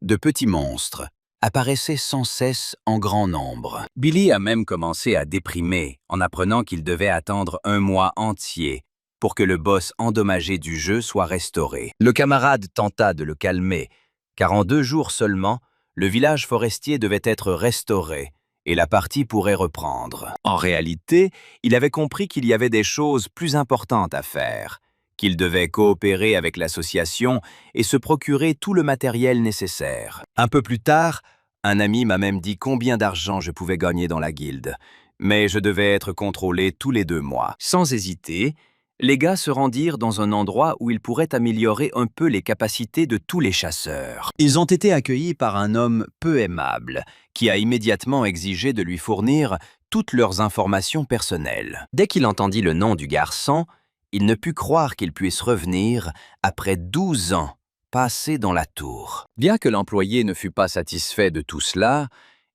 De petits monstres apparaissaient sans cesse en grand nombre. Billy a même commencé à déprimer en apprenant qu'il devait attendre 1 mois entier pour que le boss endommagé du jeu soit restauré. Le camarade tenta de le calmer, car en 2 jours seulement, le village forestier devait être restauré et la partie pourrait reprendre. En réalité, il avait compris qu'il y avait des choses plus importantes à faire, qu'il devait coopérer avec l'association et se procurer tout le matériel nécessaire. Un peu plus tard, un ami m'a même dit combien d'argent je pouvais gagner dans la guilde, mais je devais être contrôlé tous les 2 mois. Sans hésiter, les gars se rendirent dans un endroit où ils pourraient améliorer un peu les capacités de tous les chasseurs. Ils ont été accueillis par un homme peu aimable, qui a immédiatement exigé de lui fournir toutes leurs informations personnelles. Dès qu'il entendit le nom du garçon, il ne put croire qu'il puisse revenir après 12 ans passés dans la tour. Bien que l'employé ne fût pas satisfait de tout cela,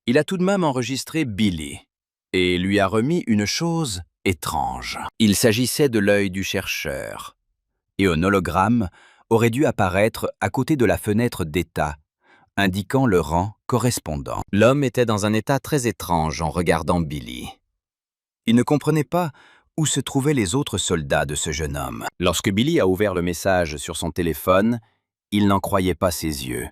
il a tout de même enregistré Billy et lui a remis une chose étrange. Il s'agissait de l'œil du chercheur, et un hologramme aurait dû apparaître à côté de la fenêtre d'état, indiquant le rang correspondant. L'homme était dans un état très étrange en regardant Billy. Il ne comprenait pas où se trouvaient les autres soldats de ce jeune homme. Lorsque Billy a ouvert le message sur son téléphone, il n'en croyait pas ses yeux.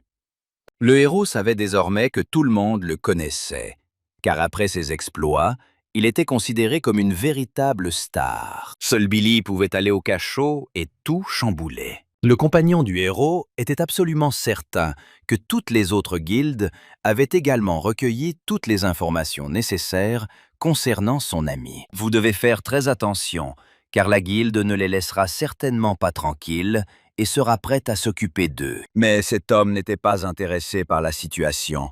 Le héros savait désormais que tout le monde le connaissait, car après ses exploits, il était considéré comme une véritable star. Seul Billy pouvait aller au cachot et tout chambouler. Le compagnon du héros était absolument certain que toutes les autres guildes avaient également recueilli toutes les informations nécessaires concernant son ami. Vous devez faire très attention, car la guilde ne les laissera certainement pas tranquilles et sera prête à s'occuper d'eux. Mais cet homme n'était pas intéressé par la situation,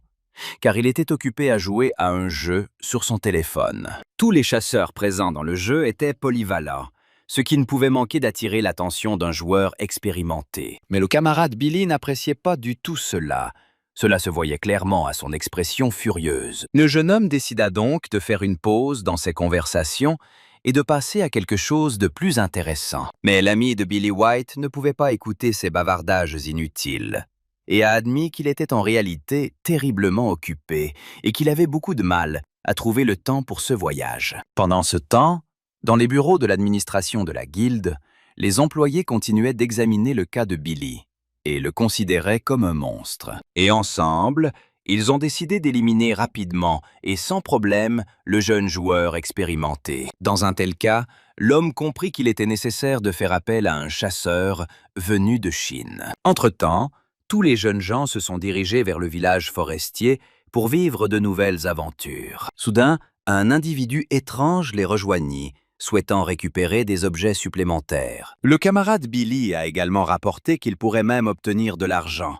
car il était occupé à jouer à un jeu sur son téléphone. Tous les chasseurs présents dans le jeu étaient polyvalents, ce qui ne pouvait manquer d'attirer l'attention d'un joueur expérimenté. Mais le camarade Billy n'appréciait pas du tout cela. Cela se voyait clairement à son expression furieuse. Le jeune homme décida donc de faire une pause dans ses conversations et de passer à quelque chose de plus intéressant. Mais l'ami de Billy White ne pouvait pas écouter ces bavardages inutiles et a admis qu'il était en réalité terriblement occupé et qu'il avait beaucoup de mal à trouver le temps pour ce voyage. Pendant ce temps, dans les bureaux de l'administration de la guilde, les employés continuaient d'examiner le cas de Billy et le considéraient comme un monstre. Et ensemble, ils ont décidé d'éliminer rapidement et sans problème le jeune joueur expérimenté. Dans un tel cas, l'homme comprit qu'il était nécessaire de faire appel à un chasseur venu de Chine. Entre-temps, tous les jeunes gens se sont dirigés vers le village forestier pour vivre de nouvelles aventures. Soudain, un individu étrange les rejoignit, souhaitant récupérer des objets supplémentaires. Le camarade Billy a également rapporté qu'il pourrait même obtenir de l'argent,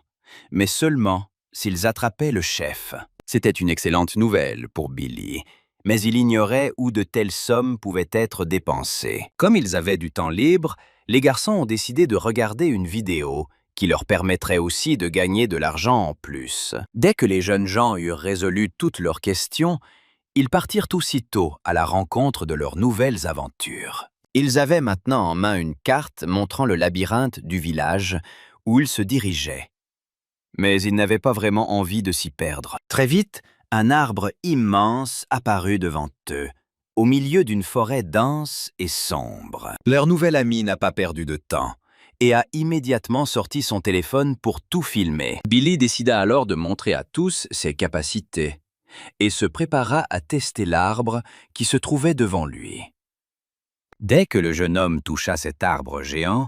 mais seulement s'ils attrapaient le chef. C'était une excellente nouvelle pour Billy, mais il ignorait où de telles sommes pouvaient être dépensées. Comme ils avaient du temps libre, les garçons ont décidé de regarder une vidéo qui leur permettrait aussi de gagner de l'argent en plus. Dès que les jeunes gens eurent résolu toutes leurs questions, ils partirent aussitôt à la rencontre de leurs nouvelles aventures. Ils avaient maintenant en main une carte montrant le labyrinthe du village où ils se dirigeaient. Mais ils n'avaient pas vraiment envie de s'y perdre. Très vite, un arbre immense apparut devant eux, au milieu d'une forêt dense et sombre. Leur nouvel ami n'a pas perdu de temps et a immédiatement sorti son téléphone pour tout filmer. Billy décida alors de montrer à tous ses capacités et se prépara à tester l'arbre qui se trouvait devant lui. Dès que le jeune homme toucha cet arbre géant,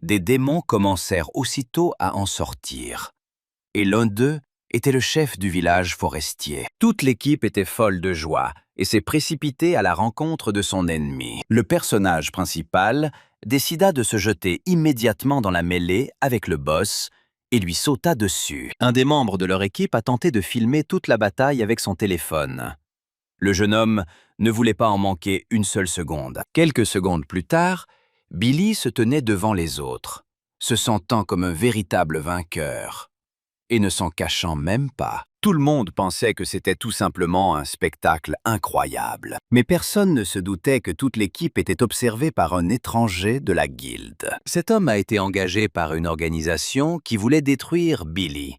des démons commencèrent aussitôt à en sortir. Et l'un d'eux était le chef du village forestier. Toute l'équipe était folle de joie et s'est précipitée à la rencontre de son ennemi. Le personnage principal décida de se jeter immédiatement dans la mêlée avec le boss et lui sauta dessus. Un des membres de leur équipe a tenté de filmer toute la bataille avec son téléphone. Le jeune homme ne voulait pas en manquer une seule seconde. Quelques secondes plus tard, Billy se tenait devant les autres, se sentant comme un véritable vainqueur, et ne s'en cachant même pas. Tout le monde pensait que c'était tout simplement un spectacle incroyable. Mais personne ne se doutait que toute l'équipe était observée par un étranger de la guilde. Cet homme a été engagé par une organisation qui voulait détruire Billy.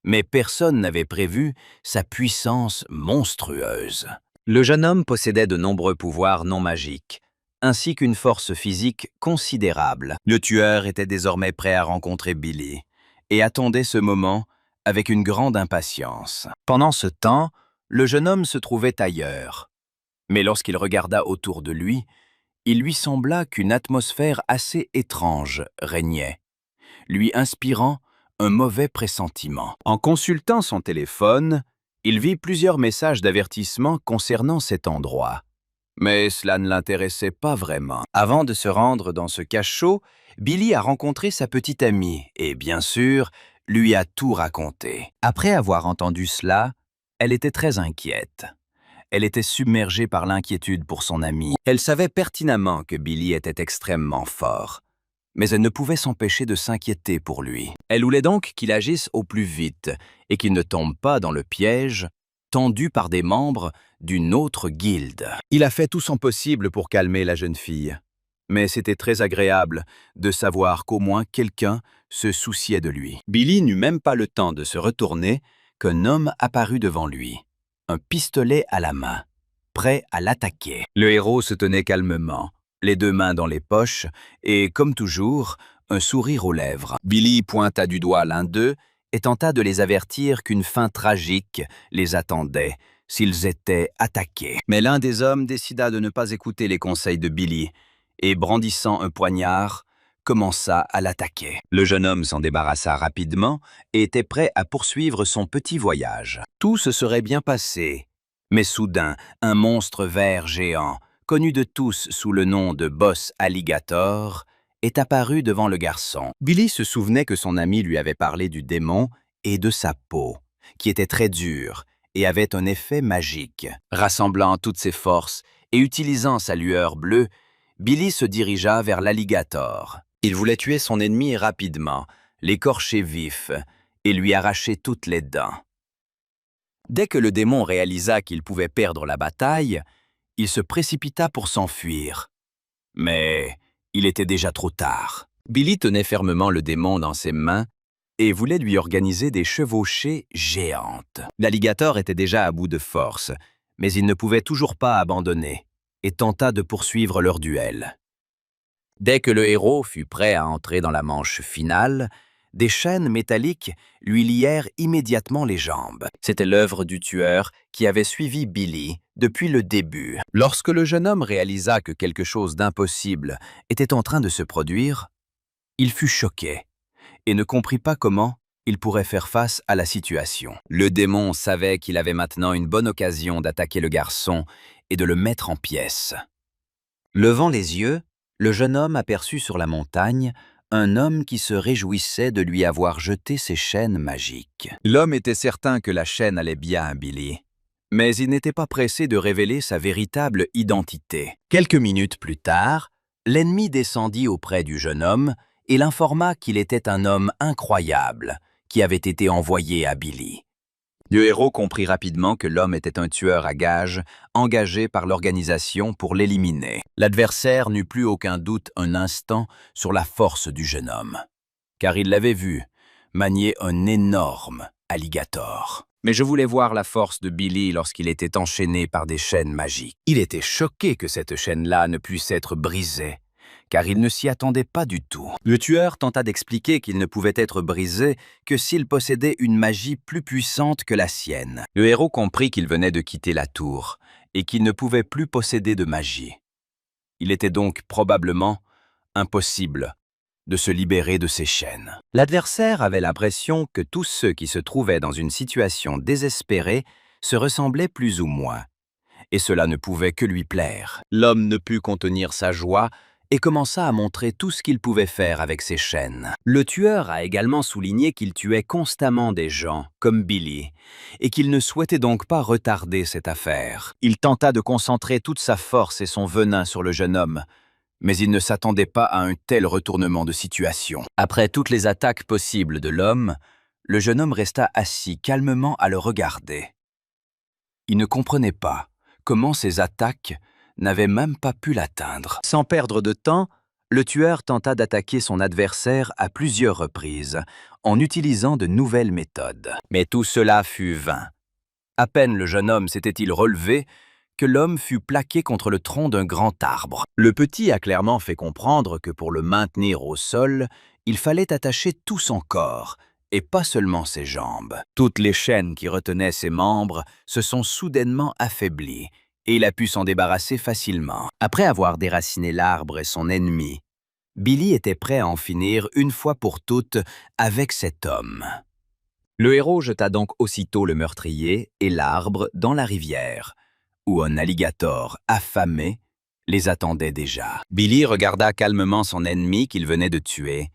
Mais personne n'avait prévu sa puissance monstrueuse. Le jeune homme possédait de nombreux pouvoirs non magiques, ainsi qu'une force physique considérable. Le tueur était désormais prêt à rencontrer Billy et attendait ce moment avec une grande impatience. Pendant ce temps, le jeune homme se trouvait ailleurs. Mais lorsqu'il regarda autour de lui, il lui sembla qu'une atmosphère assez étrange régnait, lui inspirant un mauvais pressentiment. En consultant son téléphone, il vit plusieurs messages d'avertissement concernant cet endroit. Mais cela ne l'intéressait pas vraiment. Avant de se rendre dans ce cachot, Billy a rencontré sa petite amie et, bien sûr, lui a tout raconté. Après avoir entendu cela, elle était très inquiète. Elle était submergée par l'inquiétude pour son ami. Elle savait pertinemment que Billy était extrêmement fort, mais elle ne pouvait s'empêcher de s'inquiéter pour lui. Elle voulait donc qu'il agisse au plus vite et qu'il ne tombe pas dans le piège tendu par des membres d'une autre guilde. Il a fait tout son possible pour calmer la jeune fille, mais c'était très agréable de savoir qu'au moins quelqu'un se souciait de lui. Billy n'eut même pas le temps de se retourner qu'un homme apparut devant lui, un pistolet à la main, prêt à l'attaquer. Le héros se tenait calmement, les deux mains dans les poches et, comme toujours, un sourire aux lèvres. Billy pointa du doigt l'un d'eux et tenta de les avertir qu'une fin tragique les attendait s'ils étaient attaqués. Mais l'un des hommes décida de ne pas écouter les conseils de Billy et, brandissant un poignard, commença à l'attaquer. Le jeune homme s'en débarrassa rapidement et était prêt à poursuivre son petit voyage. Tout se serait bien passé, mais soudain, un monstre vert géant, connu de tous sous le nom de Boss Alligator, est apparu devant le garçon. Billy se souvenait que son ami lui avait parlé du démon et de sa peau, qui était très dure et avait un effet magique. Rassemblant toutes ses forces et utilisant sa lueur bleue, Billy se dirigea vers l'alligator. Il voulait tuer son ennemi rapidement, l'écorcher vif et lui arracher toutes les dents. Dès que le démon réalisa qu'il pouvait perdre la bataille, il se précipita pour s'enfuir. Mais il était déjà trop tard. Billy tenait fermement le démon dans ses mains et voulait lui organiser des chevauchées géantes. L'alligator était déjà à bout de force, mais il ne pouvait toujours pas abandonner et tenta de poursuivre leur duel. Dès que le héros fut prêt à entrer dans la manche finale, des chaînes métalliques lui lièrent immédiatement les jambes. C'était l'œuvre du tueur qui avait suivi Billy depuis le début. Lorsque le jeune homme réalisa que quelque chose d'impossible était en train de se produire, il fut choqué et ne comprit pas comment il pourrait faire face à la situation. Le démon savait qu'il avait maintenant une bonne occasion d'attaquer le garçon et de le mettre en pièces. Levant les yeux, le jeune homme aperçut sur la montagne un homme qui se réjouissait de lui avoir jeté ses chaînes magiques. L'homme était certain que la chaîne allait bien à Billy, mais il n'était pas pressé de révéler sa véritable identité. Quelques minutes plus tard, l'ennemi descendit auprès du jeune homme et l'informa qu'il était un homme incroyable qui avait été envoyé à Billy. Le héros comprit rapidement que l'homme était un tueur à gages engagé par l'organisation pour l'éliminer. L'adversaire n'eut plus aucun doute un instant sur la force du jeune homme, car il l'avait vu manier un énorme alligator. Mais je voulais voir la force de Billy lorsqu'il était enchaîné par des chaînes magiques. Il était choqué que cette chaîne-là ne puisse être brisée, car il ne s'y attendait pas du tout. Le tueur tenta d'expliquer qu'il ne pouvait être brisé que s'il possédait une magie plus puissante que la sienne. Le héros comprit qu'il venait de quitter la tour et qu'il ne pouvait plus posséder de magie. Il était donc probablement impossible de se libérer de ses chaînes. L'adversaire avait l'impression que tous ceux qui se trouvaient dans une situation désespérée se ressemblaient plus ou moins, et cela ne pouvait que lui plaire. L'homme ne put contenir sa joie et commença à montrer tout ce qu'il pouvait faire avec ses chaînes. Le tueur a également souligné qu'il tuait constamment des gens, comme Billy, et qu'il ne souhaitait donc pas retarder cette affaire. Il tenta de concentrer toute sa force et son venin sur le jeune homme, mais il ne s'attendait pas à un tel retournement de situation. Après toutes les attaques possibles de l'homme, le jeune homme resta assis calmement à le regarder. Il ne comprenait pas comment ces attaques n'avaient même pas pu l'atteindre. Sans perdre de temps, le tueur tenta d'attaquer son adversaire à plusieurs reprises, en utilisant de nouvelles méthodes. Mais tout cela fut vain. À peine le jeune homme s'était-il relevé que l'homme fut plaqué contre le tronc d'un grand arbre. Le petit a clairement fait comprendre que pour le maintenir au sol, il fallait attacher tout son corps, et pas seulement ses jambes. Toutes les chaînes qui retenaient ses membres se sont soudainement affaiblies, et il a pu s'en débarrasser facilement. Après avoir déraciné l'arbre et son ennemi, Billy était prêt à en finir une fois pour toutes avec cet homme. Le héros jeta donc aussitôt le meurtrier et l'arbre dans la rivière, où un alligator affamé les attendait déjà. Billy regarda calmement son ennemi qu'il venait de tuer,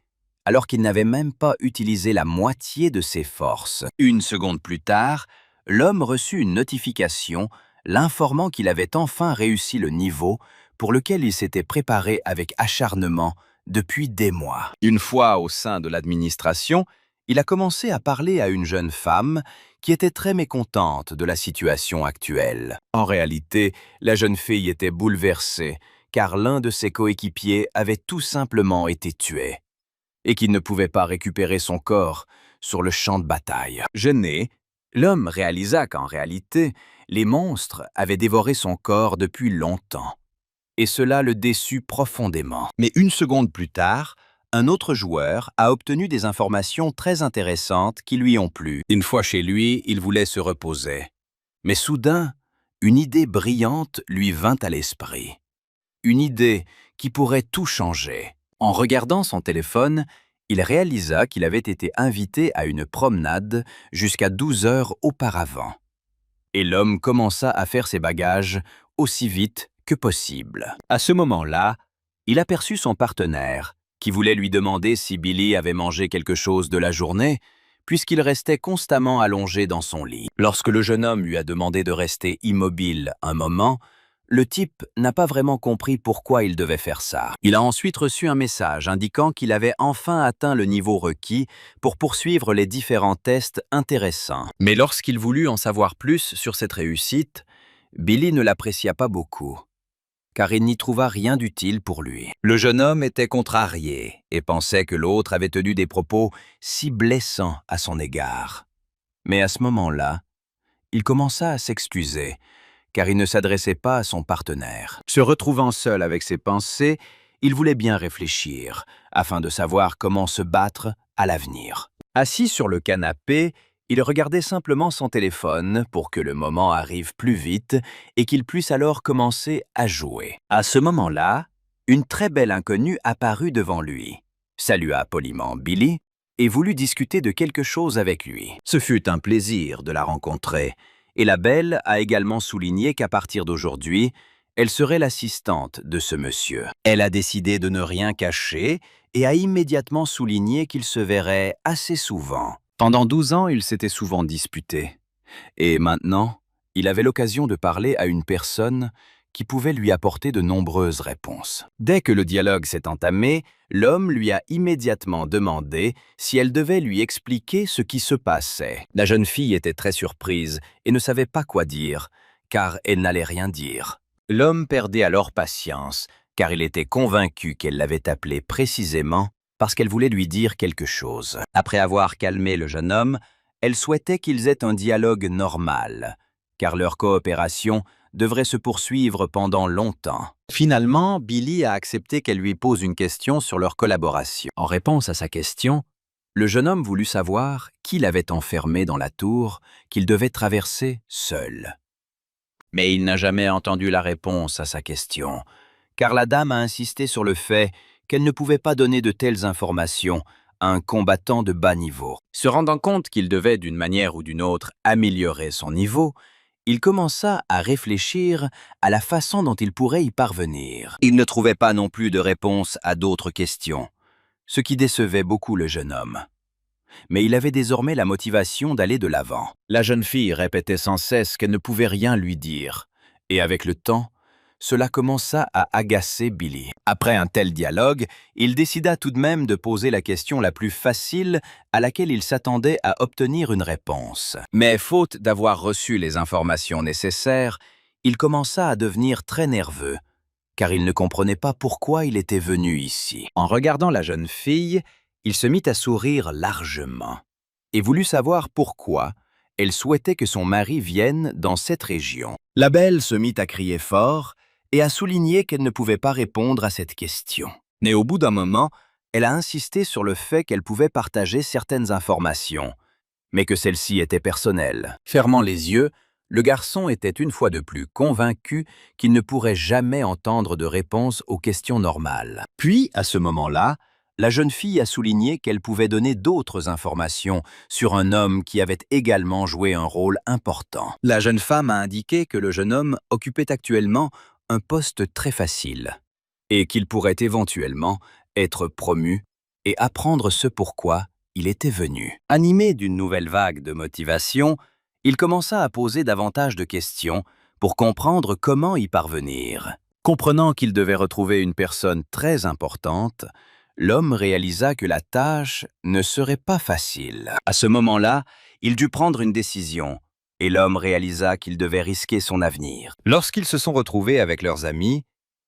alors qu'il n'avait même pas utilisé la moitié de ses forces. Une seconde plus tard, l'homme reçut une notification l'informant qu'il avait enfin réussi le niveau pour lequel il s'était préparé avec acharnement depuis des mois. Une fois au sein de l'administration, il a commencé à parler à une jeune femme qui était très mécontente de la situation actuelle. En réalité, la jeune fille était bouleversée, car l'un de ses coéquipiers avait tout simplement été tué, et qu'il ne pouvait pas récupérer son corps sur le champ de bataille. Gêné, l'homme réalisa qu'en réalité, les monstres avaient dévoré son corps depuis longtemps, et cela le déçut profondément. Mais une seconde plus tard, un autre joueur a obtenu des informations très intéressantes qui lui ont plu. Une fois chez lui, il voulait se reposer. Mais soudain, une idée brillante lui vint à l'esprit. Une idée qui pourrait tout changer. En regardant son téléphone, il réalisa qu'il avait été invité à une promenade jusqu'à 12 heures auparavant. Et l'homme commença à faire ses bagages aussi vite que possible. À ce moment-là, il aperçut son partenaire, qui voulait lui demander si Billy avait mangé quelque chose de la journée, puisqu'il restait constamment allongé dans son lit. Lorsque le jeune homme lui a demandé de rester immobile un moment, le type n'a pas vraiment compris pourquoi il devait faire ça. Il a ensuite reçu un message indiquant qu'il avait enfin atteint le niveau requis pour poursuivre les différents tests intéressants. Mais lorsqu'il voulut en savoir plus sur cette réussite, Billy ne l'apprécia pas beaucoup, car il n'y trouva rien d'utile pour lui. Le jeune homme était contrarié et pensait que l'autre avait tenu des propos si blessants à son égard. Mais à ce moment-là, il commença à s'excuser, car il ne s'adressait pas à son partenaire. Se retrouvant seul avec ses pensées, il voulait bien réfléchir, afin de savoir comment se battre à l'avenir. Assis sur le canapé, il regardait simplement son téléphone pour que le moment arrive plus vite et qu'il puisse alors commencer à jouer. À ce moment-là, une très belle inconnue apparut devant lui, salua poliment Billy et voulut discuter de quelque chose avec lui. Ce fut un plaisir de la rencontrer, et la belle a également souligné qu'à partir d'aujourd'hui, elle serait l'assistante de ce monsieur. Elle a décidé de ne rien cacher et a immédiatement souligné qu'ils se verraient assez souvent. Pendant 12 ans, ils s'étaient souvent disputés. Et maintenant, il avait l'occasion de parler à une personne qui pouvait lui apporter de nombreuses réponses. Dès que le dialogue s'est entamé, l'homme lui a immédiatement demandé si elle devait lui expliquer ce qui se passait. La jeune fille était très surprise et ne savait pas quoi dire, car elle n'allait rien dire. L'homme perdait alors patience, car il était convaincu qu'elle l'avait appelé précisément parce qu'elle voulait lui dire quelque chose. Après avoir calmé le jeune homme, elle souhaitait qu'ils aient un dialogue normal, car leur coopération devrait se poursuivre pendant longtemps. Finalement, Billy a accepté qu'elle lui pose une question sur leur collaboration. En réponse à sa question, le jeune homme voulut savoir qui l'avait enfermé dans la tour qu'il devait traverser seul. Mais il n'a jamais entendu la réponse à sa question, car la dame a insisté sur le fait qu'elle ne pouvait pas donner de telles informations à un combattant de bas niveau. Se rendant compte qu'il devait d'une manière ou d'une autre améliorer son niveau, il commença à réfléchir à la façon dont il pourrait y parvenir. Il ne trouvait pas non plus de réponse à d'autres questions, ce qui décevait beaucoup le jeune homme. Mais il avait désormais la motivation d'aller de l'avant. La jeune fille répétait sans cesse qu'elle ne pouvait rien lui dire, et avec le temps, cela commença à agacer Billy. Après un tel dialogue, il décida tout de même de poser la question la plus facile à laquelle il s'attendait à obtenir une réponse. Mais faute d'avoir reçu les informations nécessaires, il commença à devenir très nerveux, car il ne comprenait pas pourquoi il était venu ici. En regardant la jeune fille, il se mit à sourire largement et voulut savoir pourquoi elle souhaitait que son mari vienne dans cette région. La belle se mit à crier fort et à souligner qu'elle ne pouvait pas répondre à cette question. Mais au bout d'un moment, elle a insisté sur le fait qu'elle pouvait partager certaines informations, mais que celles-ci étaient personnelles. Fermant les yeux, le garçon était une fois de plus convaincu qu'il ne pourrait jamais entendre de réponse aux questions normales. Puis, à ce moment-là, la jeune fille a souligné qu'elle pouvait donner d'autres informations sur un homme qui avait également joué un rôle important. La jeune femme a indiqué que le jeune homme occupait actuellement un poste très facile et qu'il pourrait éventuellement être promu et apprendre ce pourquoi il était venu. Animé d'une nouvelle vague de motivation, il commença à poser davantage de questions pour comprendre comment y parvenir. Comprenant qu'il devait retrouver une personne très importante, l'homme réalisa que la tâche ne serait pas facile. À ce moment-là, il dut prendre une décision, et l'homme réalisa qu'il devait risquer son avenir. Lorsqu'ils se sont retrouvés avec leurs amis,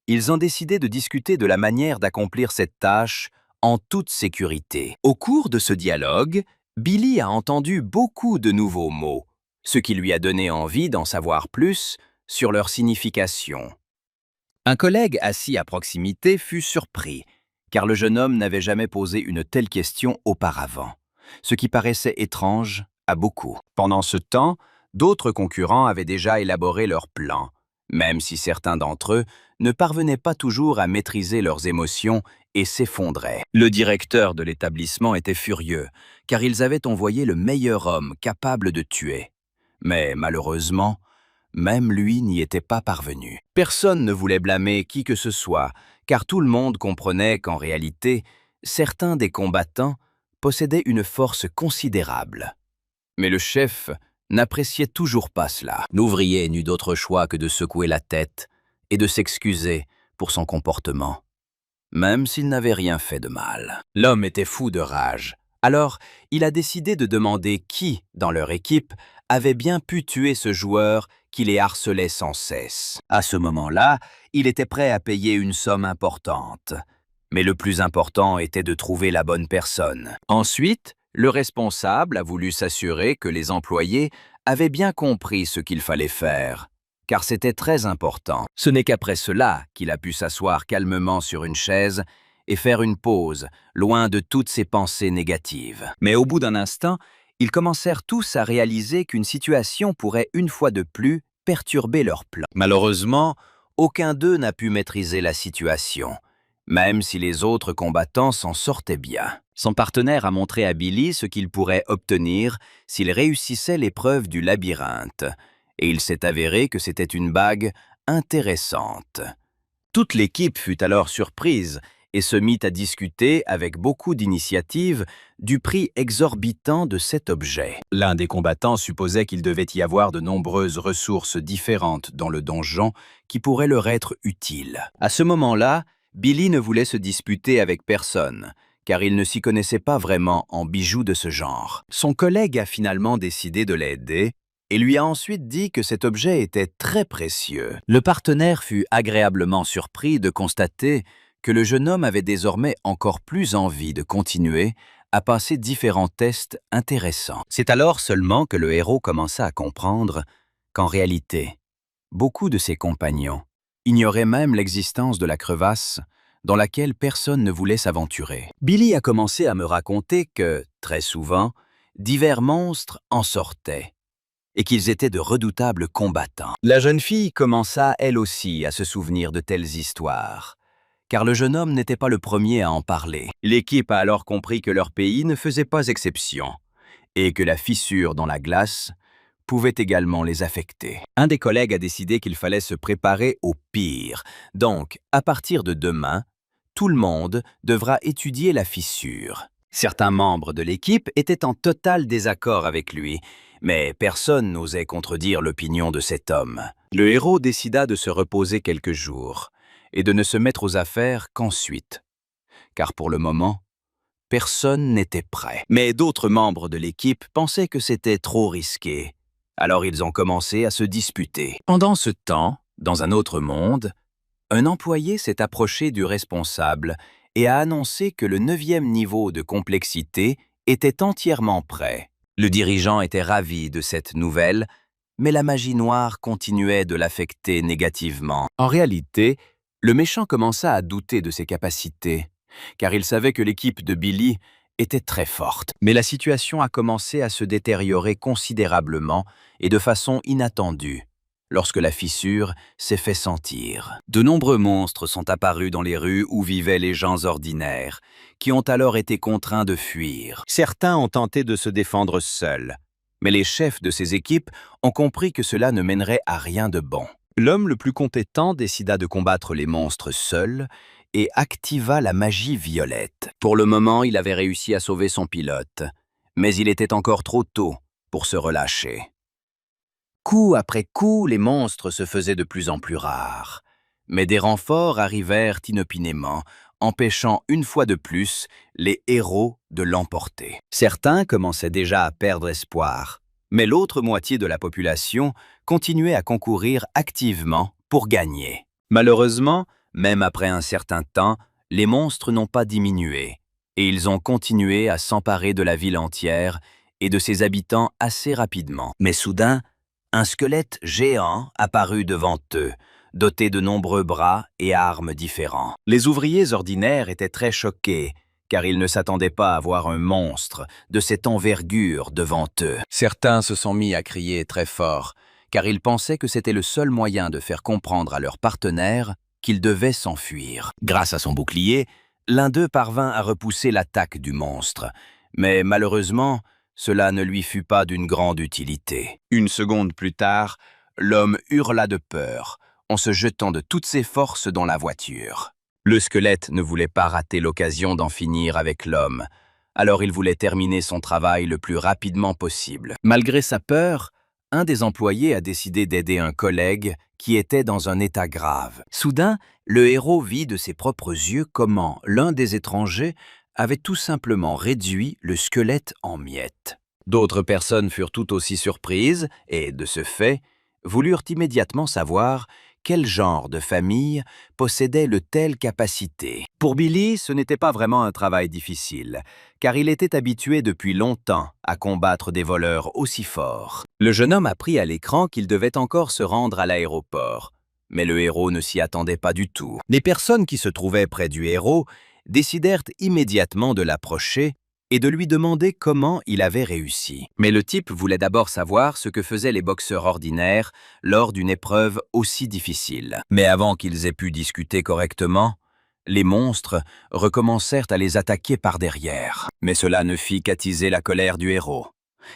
ils ont décidé de discuter de la manière d'accomplir cette tâche en toute sécurité. Au cours de ce dialogue, Billy a entendu beaucoup de nouveaux mots, ce qui lui a donné envie d'en savoir plus sur leur signification. Un collègue assis à proximité fut surpris, car le jeune homme n'avait jamais posé une telle question auparavant, ce qui paraissait étrange à beaucoup. Pendant ce temps, d'autres concurrents avaient déjà élaboré leurs plans, même si certains d'entre eux ne parvenaient pas toujours à maîtriser leurs émotions et s'effondraient. Le directeur de l'établissement était furieux, car ils avaient envoyé le meilleur homme capable de tuer. Mais malheureusement, même lui n'y était pas parvenu. Personne ne voulait blâmer qui que ce soit, car tout le monde comprenait qu'en réalité, certains des combattants possédaient une force considérable. Mais le chef n'appréciait toujours pas cela. L'ouvrier n'eut d'autre choix que de secouer la tête et de s'excuser pour son comportement, même s'il n'avait rien fait de mal. L'homme était fou de rage. Alors, il a décidé de demander qui, dans leur équipe, avait bien pu tuer ce joueur qui les harcelait sans cesse. À ce moment-là, il était prêt à payer une somme importante. Mais le plus important était de trouver la bonne personne. Ensuite, le responsable a voulu s'assurer que les employés avaient bien compris ce qu'il fallait faire, car c'était très important. Ce n'est qu'après cela qu'il a pu s'asseoir calmement sur une chaise et faire une pause, loin de toutes ses pensées négatives. Mais au bout d'un instant, ils commencèrent tous à réaliser qu'une situation pourrait une fois de plus perturber leur plan. Malheureusement, aucun d'eux n'a pu maîtriser la situation, même si les autres combattants s'en sortaient bien. Son partenaire a montré à Billy ce qu'il pourrait obtenir s'il réussissait l'épreuve du labyrinthe, et il s'est avéré que c'était une bague intéressante. Toute l'équipe fut alors surprise et se mit à discuter avec beaucoup d'initiative du prix exorbitant de cet objet. L'un des combattants supposait qu'il devait y avoir de nombreuses ressources différentes dans le donjon qui pourraient leur être utiles. À ce moment-là, Billy ne voulait se disputer avec personne, car il ne s'y connaissait pas vraiment en bijoux de ce genre. Son collègue a finalement décidé de l'aider et lui a ensuite dit que cet objet était très précieux. Le partenaire fut agréablement surpris de constater que le jeune homme avait désormais encore plus envie de continuer à passer différents tests intéressants. C'est alors seulement que le héros commença à comprendre qu'en réalité, beaucoup de ses compagnons ignoraient même l'existence de la crevasse dans laquelle personne ne voulait s'aventurer. Billy a commencé à me raconter que, très souvent, divers monstres en sortaient et qu'ils étaient de redoutables combattants. La jeune fille commença elle aussi à se souvenir de telles histoires, car le jeune homme n'était pas le premier à en parler. L'équipe a alors compris que leur pays ne faisait pas exception et que la fissure dans la glace pouvait également les affecter. Un des collègues a décidé qu'il fallait se préparer au pire. Donc, à partir de demain, tout le monde devra étudier la fissure. Certains membres de l'équipe étaient en total désaccord avec lui, mais personne n'osait contredire l'opinion de cet homme. Le héros décida de se reposer quelques jours et de ne se mettre aux affaires qu'ensuite, car pour le moment, personne n'était prêt. Mais d'autres membres de l'équipe pensaient que c'était trop risqué. Alors ils ont commencé à se disputer. Pendant ce temps, dans un autre monde, un employé s'est approché du responsable et a annoncé que le 9e niveau de complexité était entièrement prêt. Le dirigeant était ravi de cette nouvelle, mais la magie noire continuait de l'affecter négativement. En réalité, le méchant commença à douter de ses capacités, car il savait que l'équipe de Billy était très forte. Mais la situation a commencé à se détériorer considérablement et de façon inattendue, lorsque la fissure s'est fait sentir. De nombreux monstres sont apparus dans les rues où vivaient les gens ordinaires, qui ont alors été contraints de fuir. Certains ont tenté de se défendre seuls, mais les chefs de ces équipes ont compris que cela ne mènerait à rien de bon. L'homme le plus compétent décida de combattre les monstres seul et activa la magie violette. Pour le moment, il avait réussi à sauver son pilote, mais il était encore trop tôt pour se relâcher. Coup après coup, les monstres se faisaient de plus en plus rares, mais des renforts arrivèrent inopinément, empêchant une fois de plus les héros de l'emporter. Certains commençaient déjà à perdre espoir, mais l'autre moitié de la population continuait à concourir activement pour gagner. Malheureusement, même après un certain temps, les monstres n'ont pas diminué, et ils ont continué à s'emparer de la ville entière et de ses habitants assez rapidement. Mais soudain, un squelette géant apparut devant eux, doté de nombreux bras et armes différents. Les ouvriers ordinaires étaient très choqués, car ils ne s'attendaient pas à voir un monstre de cette envergure devant eux. Certains se sont mis à crier très fort, car ils pensaient que c'était le seul moyen de faire comprendre à leurs partenaires qu'ils devaient s'enfuir. Grâce à son bouclier, l'un d'eux parvint à repousser l'attaque du monstre, mais malheureusement, cela ne lui fut pas d'une grande utilité. Une seconde plus tard, l'homme hurla de peur, en se jetant de toutes ses forces dans la voiture. Le squelette ne voulait pas rater l'occasion d'en finir avec l'homme, alors il voulait terminer son travail le plus rapidement possible. Malgré sa peur, un des employés a décidé d'aider un collègue qui était dans un état grave. Soudain, le héros vit de ses propres yeux comment l'un des étrangers avait tout simplement réduit le squelette en miettes. D'autres personnes furent tout aussi surprises et, de ce fait, voulurent immédiatement savoir quel genre de famille possédait de telles capacités. Pour Billy, ce n'était pas vraiment un travail difficile, car il était habitué depuis longtemps à combattre des voleurs aussi forts. Le jeune homme apprit à l'écran qu'il devait encore se rendre à l'aéroport, mais le héros ne s'y attendait pas du tout. Les personnes qui se trouvaient près du héros décidèrent immédiatement de l'approcher et de lui demander comment il avait réussi. Mais le type voulait d'abord savoir ce que faisaient les boxeurs ordinaires lors d'une épreuve aussi difficile. Mais avant qu'ils aient pu discuter correctement, les monstres recommencèrent à les attaquer par derrière. Mais cela ne fit qu'attiser la colère du héros,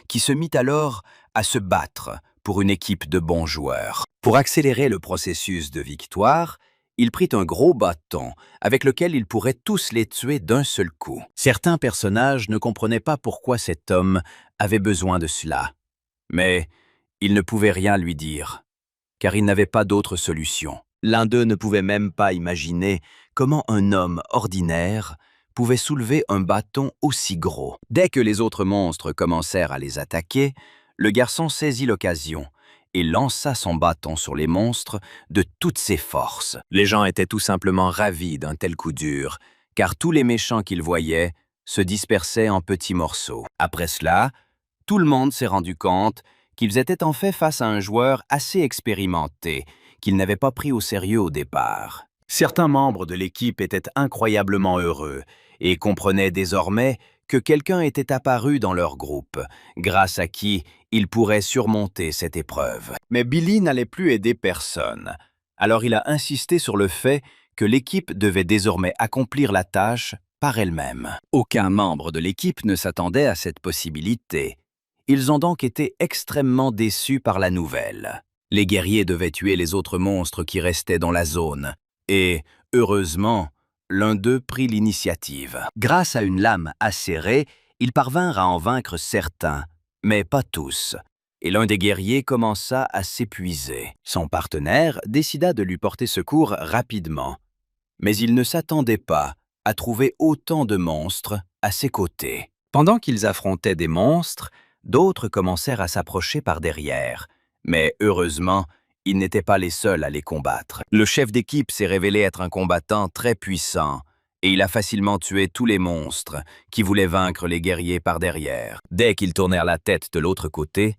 qui se mit alors à se battre pour une équipe de bons joueurs. Pour accélérer le processus de victoire, il prit un gros bâton avec lequel il pourrait tous les tuer d'un seul coup. Certains personnages ne comprenaient pas pourquoi cet homme avait besoin de cela. Mais ils ne pouvaient rien lui dire, car ils n'avaient pas d'autre solution. L'un d'eux ne pouvait même pas imaginer comment un homme ordinaire pouvait soulever un bâton aussi gros. Dès que les autres monstres commencèrent à les attaquer, le garçon saisit l'occasion et lança son bâton sur les monstres de toutes ses forces. Les gens étaient tout simplement ravis d'un tel coup dur, car tous les méchants qu'ils voyaient se dispersaient en petits morceaux. Après cela, tout le monde s'est rendu compte qu'ils étaient en fait face à un joueur assez expérimenté, qu'ils n'avaient pas pris au sérieux au départ. Certains membres de l'équipe étaient incroyablement heureux et comprenaient désormais que quelqu'un était apparu dans leur groupe, grâce à qui ils pourraient surmonter cette épreuve. Mais Billy n'allait plus aider personne, alors il a insisté sur le fait que l'équipe devait désormais accomplir la tâche par elle-même. Aucun membre de l'équipe ne s'attendait à cette possibilité. Ils ont donc été extrêmement déçus par la nouvelle. Les guerriers devaient tuer les autres monstres qui restaient dans la zone, et, heureusement, l'un d'eux prit l'initiative. Grâce à une lame acérée, ils parvinrent à en vaincre certains, mais pas tous, et l'un des guerriers commença à s'épuiser. Son partenaire décida de lui porter secours rapidement, mais il ne s'attendait pas à trouver autant de monstres à ses côtés. Pendant qu'ils affrontaient des monstres, d'autres commencèrent à s'approcher par derrière, mais heureusement, ils n'étaient pas les seuls à les combattre. Le chef d'équipe s'est révélé être un combattant très puissant, et il a facilement tué tous les monstres qui voulaient vaincre les guerriers par derrière. Dès qu'ils tournèrent la tête de l'autre côté,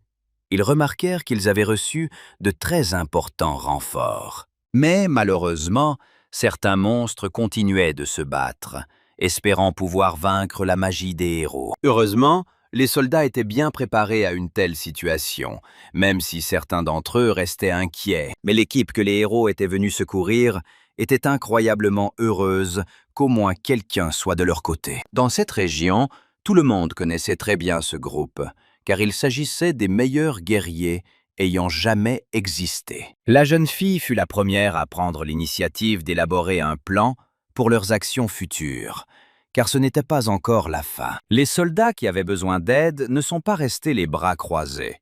ils remarquèrent qu'ils avaient reçu de très importants renforts. Mais malheureusement, certains monstres continuaient de se battre, espérant pouvoir vaincre la magie des héros. Heureusement, les soldats étaient bien préparés à une telle situation, même si certains d'entre eux restaient inquiets. Mais l'équipe que les héros étaient venus secourir était incroyablement heureuse qu'au moins quelqu'un soit de leur côté. Dans cette région, tout le monde connaissait très bien ce groupe, car il s'agissait des meilleurs guerriers ayant jamais existé. La jeune fille fut la première à prendre l'initiative d'élaborer un plan pour leurs actions futures, car ce n'était pas encore la fin. Les soldats qui avaient besoin d'aide ne sont pas restés les bras croisés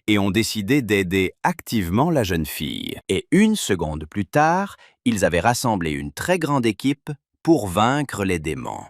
et ont décidé d'aider activement la jeune fille. Et une seconde plus tard, ils avaient rassemblé une très grande équipe pour vaincre les démons.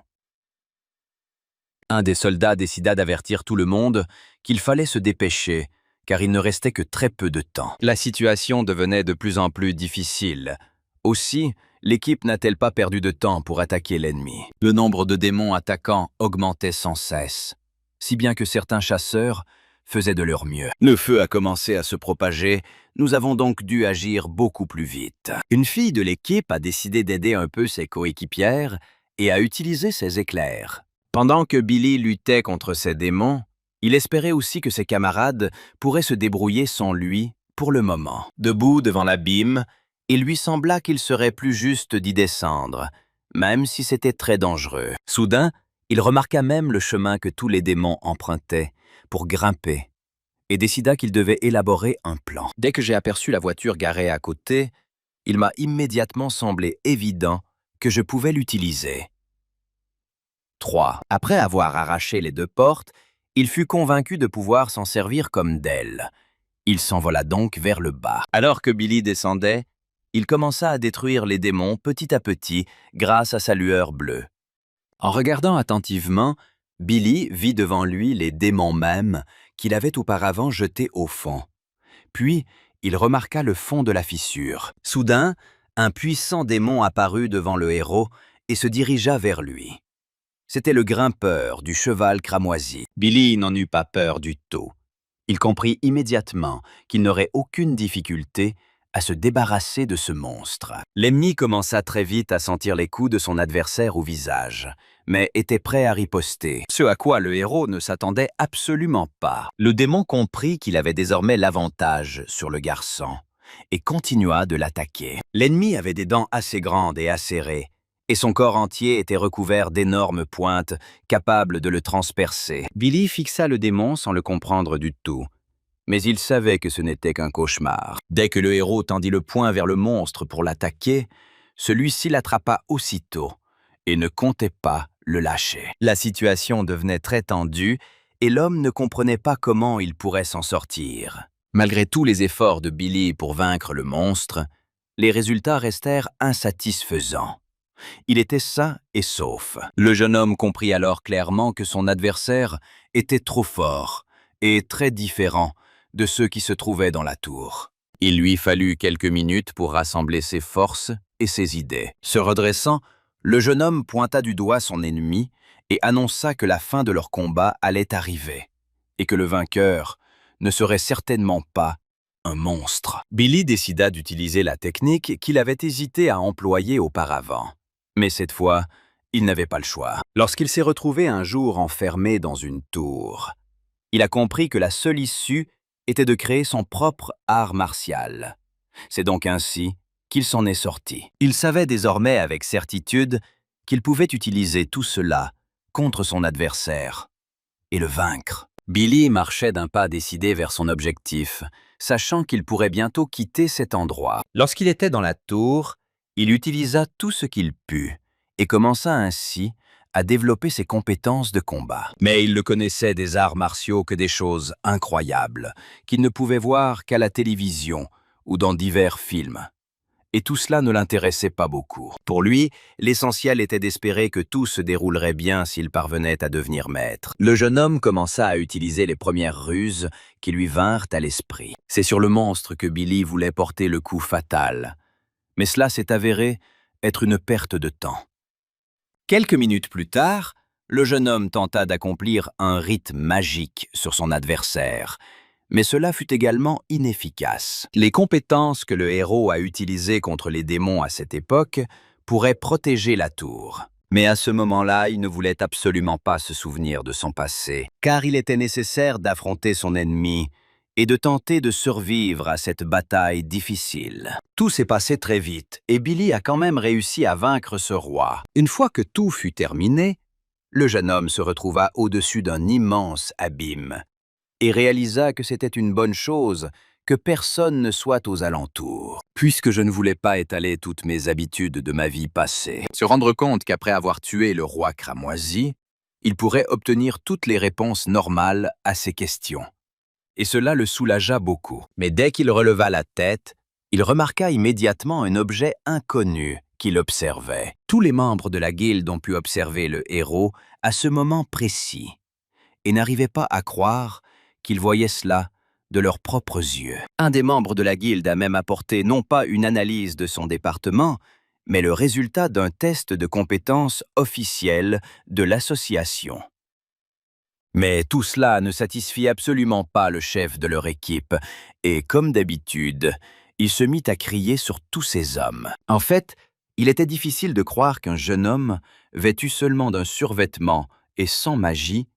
Un des soldats décida d'avertir tout le monde qu'il fallait se dépêcher, car il ne restait que très peu de temps. La situation devenait de plus en plus difficile. Aussi, l'équipe n'a-t-elle pas perdu de temps pour attaquer l'ennemi. Le nombre de démons attaquants augmentait sans cesse, si bien que certains chasseurs faisaient de leur mieux. Le feu a commencé à se propager, nous avons donc dû agir beaucoup plus vite. Une fille de l'équipe a décidé d'aider un peu ses coéquipières et a utilisé ses éclairs. Pendant que Billy luttait contre ces démons, il espérait aussi que ses camarades pourraient se débrouiller sans lui pour le moment. Debout devant l'abîme, il lui sembla qu'il serait plus juste d'y descendre, même si c'était très dangereux. Soudain, il remarqua même le chemin que tous les démons empruntaient pour grimper et décida qu'il devait élaborer un plan. Dès que j'ai aperçu la voiture garée à côté, il m'a immédiatement semblé évident que je pouvais l'utiliser. 3. Après avoir arraché les 2 portes, il fut convaincu de pouvoir s'en servir comme d'aile. Il s'envola donc vers le bas. Alors que Billy descendait, il commença à détruire les démons petit à petit grâce à sa lueur bleue. En regardant attentivement, Billy vit devant lui les démons mêmes qu'il avait auparavant jetés au fond. Puis, il remarqua le fond de la fissure. Soudain, un puissant démon apparut devant le héros et se dirigea vers lui. C'était le grimpeur du cheval cramoisi. Billy n'en eut pas peur du tout. Il comprit immédiatement qu'il n'aurait aucune difficulté à se débarrasser de ce monstre. L'ennemi commença très vite à sentir les coups de son adversaire au visage, mais était prêt à riposter, ce à quoi le héros ne s'attendait absolument pas. Le démon comprit qu'il avait désormais l'avantage sur le garçon et continua de l'attaquer. L'ennemi avait des dents assez grandes et acérées, et son corps entier était recouvert d'énormes pointes capables de le transpercer. Billy fixa le démon sans le comprendre du tout. Mais il savait que ce n'était qu'un cauchemar. Dès que le héros tendit le poing vers le monstre pour l'attaquer, celui-ci l'attrapa aussitôt et ne comptait pas le lâcher. La situation devenait très tendue et l'homme ne comprenait pas comment il pourrait s'en sortir. Malgré tous les efforts de Billy pour vaincre le monstre, les résultats restèrent insatisfaisants. Il était sain et sauf. Le jeune homme comprit alors clairement que son adversaire était trop fort et très différent de ceux qui se trouvaient dans la tour. Il lui fallut quelques minutes pour rassembler ses forces et ses idées. Se redressant, le jeune homme pointa du doigt son ennemi et annonça que la fin de leur combat allait arriver et que le vainqueur ne serait certainement pas un monstre. Billy décida d'utiliser la technique qu'il avait hésité à employer auparavant. Mais cette fois, il n'avait pas le choix. Lorsqu'il s'est retrouvé un jour enfermé dans une tour, il a compris que la seule issue était de créer son propre art martial. C'est donc ainsi qu'il s'en est sorti. Il savait désormais avec certitude qu'il pouvait utiliser tout cela contre son adversaire et le vaincre. Billy marchait d'un pas décidé vers son objectif, sachant qu'il pourrait bientôt quitter cet endroit. Lorsqu'il était dans la tour, il utilisa tout ce qu'il put et commença ainsi à développer ses compétences de combat. Mais il ne connaissait des arts martiaux que des choses incroyables, qu'il ne pouvait voir qu'à la télévision ou dans divers films. Et tout cela ne l'intéressait pas beaucoup. Pour lui, l'essentiel était d'espérer que tout se déroulerait bien s'il parvenait à devenir maître. Le jeune homme commença à utiliser les premières ruses qui lui vinrent à l'esprit. C'est sur le monstre que Billy voulait porter le coup fatal. Mais cela s'est avéré être une perte de temps. Quelques minutes plus tard, le jeune homme tenta d'accomplir un rite magique sur son adversaire, mais cela fut également inefficace. Les compétences que le héros a utilisées contre les démons à cette époque pourraient protéger la tour. Mais à ce moment-là, il ne voulait absolument pas se souvenir de son passé, car il était nécessaire d'affronter son ennemi et de tenter de survivre à cette bataille difficile. Tout s'est passé très vite, et Billy a quand même réussi à vaincre ce roi. Une fois que tout fut terminé, le jeune homme se retrouva au-dessus d'un immense abîme et réalisa que c'était une bonne chose que personne ne soit aux alentours, puisque je ne voulais pas étaler toutes mes habitudes de ma vie passée. Se rendre compte qu'après avoir tué le roi cramoisi, il pourrait obtenir toutes les réponses normales à ses questions. Et cela le soulagea beaucoup. Mais dès qu'il releva la tête, il remarqua immédiatement un objet inconnu qui l'observait. Tous les membres de la guilde ont pu observer le héros à ce moment précis et n'arrivaient pas à croire qu'ils voyaient cela de leurs propres yeux. Un des membres de la guilde a même apporté non pas une analyse de son département, mais le résultat d'un test de compétences officiel de l'association. Mais tout cela ne satisfit absolument pas le chef de leur équipe, et comme d'habitude, il se mit à crier sur tous ces hommes. En fait, il était difficile de croire qu'un jeune homme, vêtu seulement d'un survêtement et sans magie,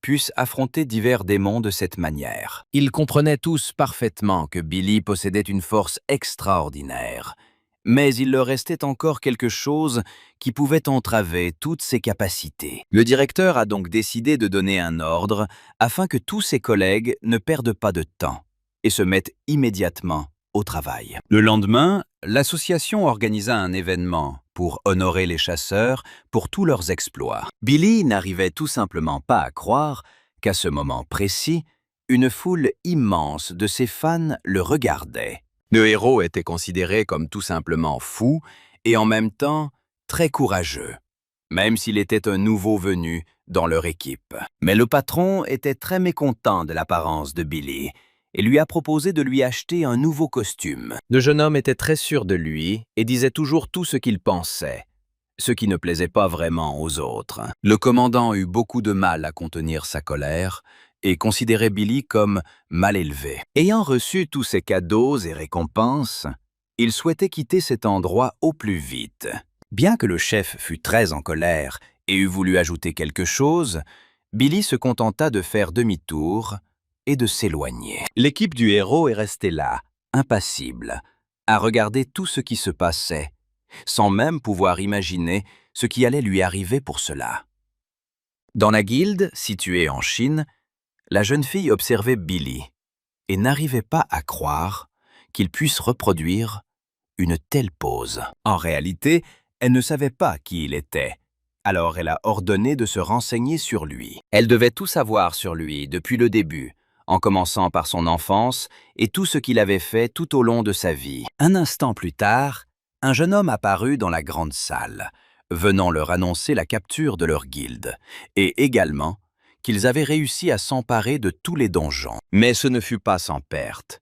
puisse affronter divers démons de cette manière. Ils comprenaient tous parfaitement que Billy possédait une force extraordinaire, mais il leur restait encore quelque chose qui pouvait entraver toutes ses capacités. Le directeur a donc décidé de donner un ordre afin que tous ses collègues ne perdent pas de temps et se mettent immédiatement au travail. Le lendemain, l'association organisa un événement pour honorer les chasseurs pour tous leurs exploits. Billy n'arrivait tout simplement pas à croire qu'à ce moment précis, une foule immense de ses fans le regardait. Le héros était considéré comme tout simplement fou et en même temps très courageux, même s'il était un nouveau venu dans leur équipe. Mais le patron était très mécontent de l'apparence de Billy et lui a proposé de lui acheter un nouveau costume. Le jeune homme était très sûr de lui et disait toujours tout ce qu'il pensait, ce qui ne plaisait pas vraiment aux autres. Le commandant eut beaucoup de mal à contenir sa colère et considérait Billy comme mal élevé. Ayant reçu tous ces cadeaux et récompenses, il souhaitait quitter cet endroit au plus vite. Bien que le chef fût très en colère et eût voulu ajouter quelque chose, Billy se contenta de faire demi-tour et de s'éloigner. L'équipe du héros est restée là, impassible, à regarder tout ce qui se passait, sans même pouvoir imaginer ce qui allait lui arriver pour cela. Dans la guilde, située en Chine, la jeune fille observait Billy et n'arrivait pas à croire qu'il puisse reproduire une telle pose. En réalité, elle ne savait pas qui il était. Alors elle a ordonné de se renseigner sur lui. Elle devait tout savoir sur lui depuis le début, en commençant par son enfance et tout ce qu'il avait fait tout au long de sa vie. Un instant plus tard, un jeune homme apparut dans la grande salle, venant leur annoncer la capture de leur guilde, et également qu'ils avaient réussi à s'emparer de tous les donjons. Mais ce ne fut pas sans perte.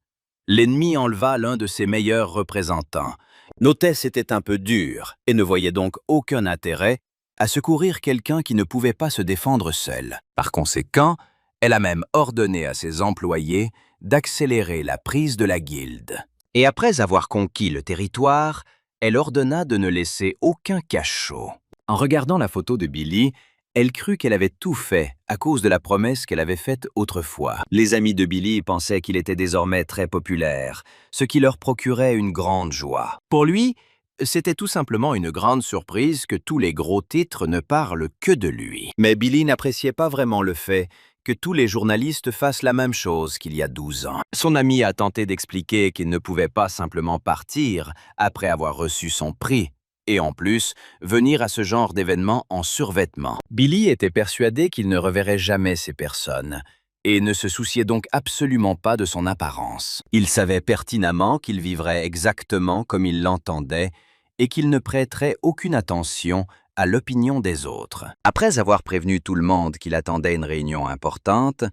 L'ennemi enleva l'un de ses meilleurs représentants. L'hôtesse était un peu dure et ne voyait donc aucun intérêt à secourir quelqu'un qui ne pouvait pas se défendre seul. Par conséquent, elle a même ordonné à ses employés d'accélérer la prise de la guilde. Et après avoir conquis le territoire, elle ordonna de ne laisser aucun cachot. En regardant la photo de Billy, elle crut qu'elle avait tout fait à cause de la promesse qu'elle avait faite autrefois. Les amis de Billy pensaient qu'il était désormais très populaire, ce qui leur procurait une grande joie. Pour lui, c'était tout simplement une grande surprise que tous les gros titres ne parlent que de lui. Mais Billy n'appréciait pas vraiment le fait que tous les journalistes fassent la même chose qu'il y a 12 ans. Son ami a tenté d'expliquer qu'il ne pouvait pas simplement partir après avoir reçu son prix, et en plus, venir à ce genre d'événement en survêtement. Billy était persuadé qu'il ne reverrait jamais ces personnes, et ne se souciait donc absolument pas de son apparence. Il savait pertinemment qu'il vivrait exactement comme il l'entendait, et qu'il ne prêterait aucune attention à l'opinion des autres. Après avoir prévenu tout le monde qu'il attendait une réunion importante,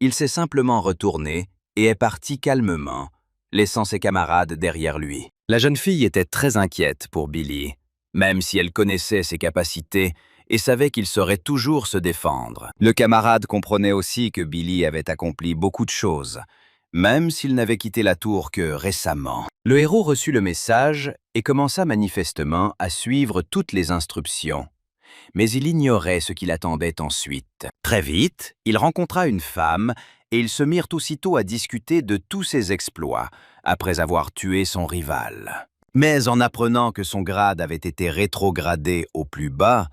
il s'est simplement retourné et est parti calmement, laissant ses camarades derrière lui. La jeune fille était très inquiète pour Billy, même si elle connaissait ses capacités et savait qu'il saurait toujours se défendre. Le camarade comprenait aussi que Billy avait accompli beaucoup de choses, même s'il n'avait quitté la tour que récemment. Le héros reçut le message et commença manifestement à suivre toutes les instructions. Mais il ignorait ce qui l'attendait ensuite. Très vite, il rencontra une femme et ils se mirent aussitôt à discuter de tous ses exploits, après avoir tué son rival. Mais en apprenant que son grade avait été rétrogradé au plus bas,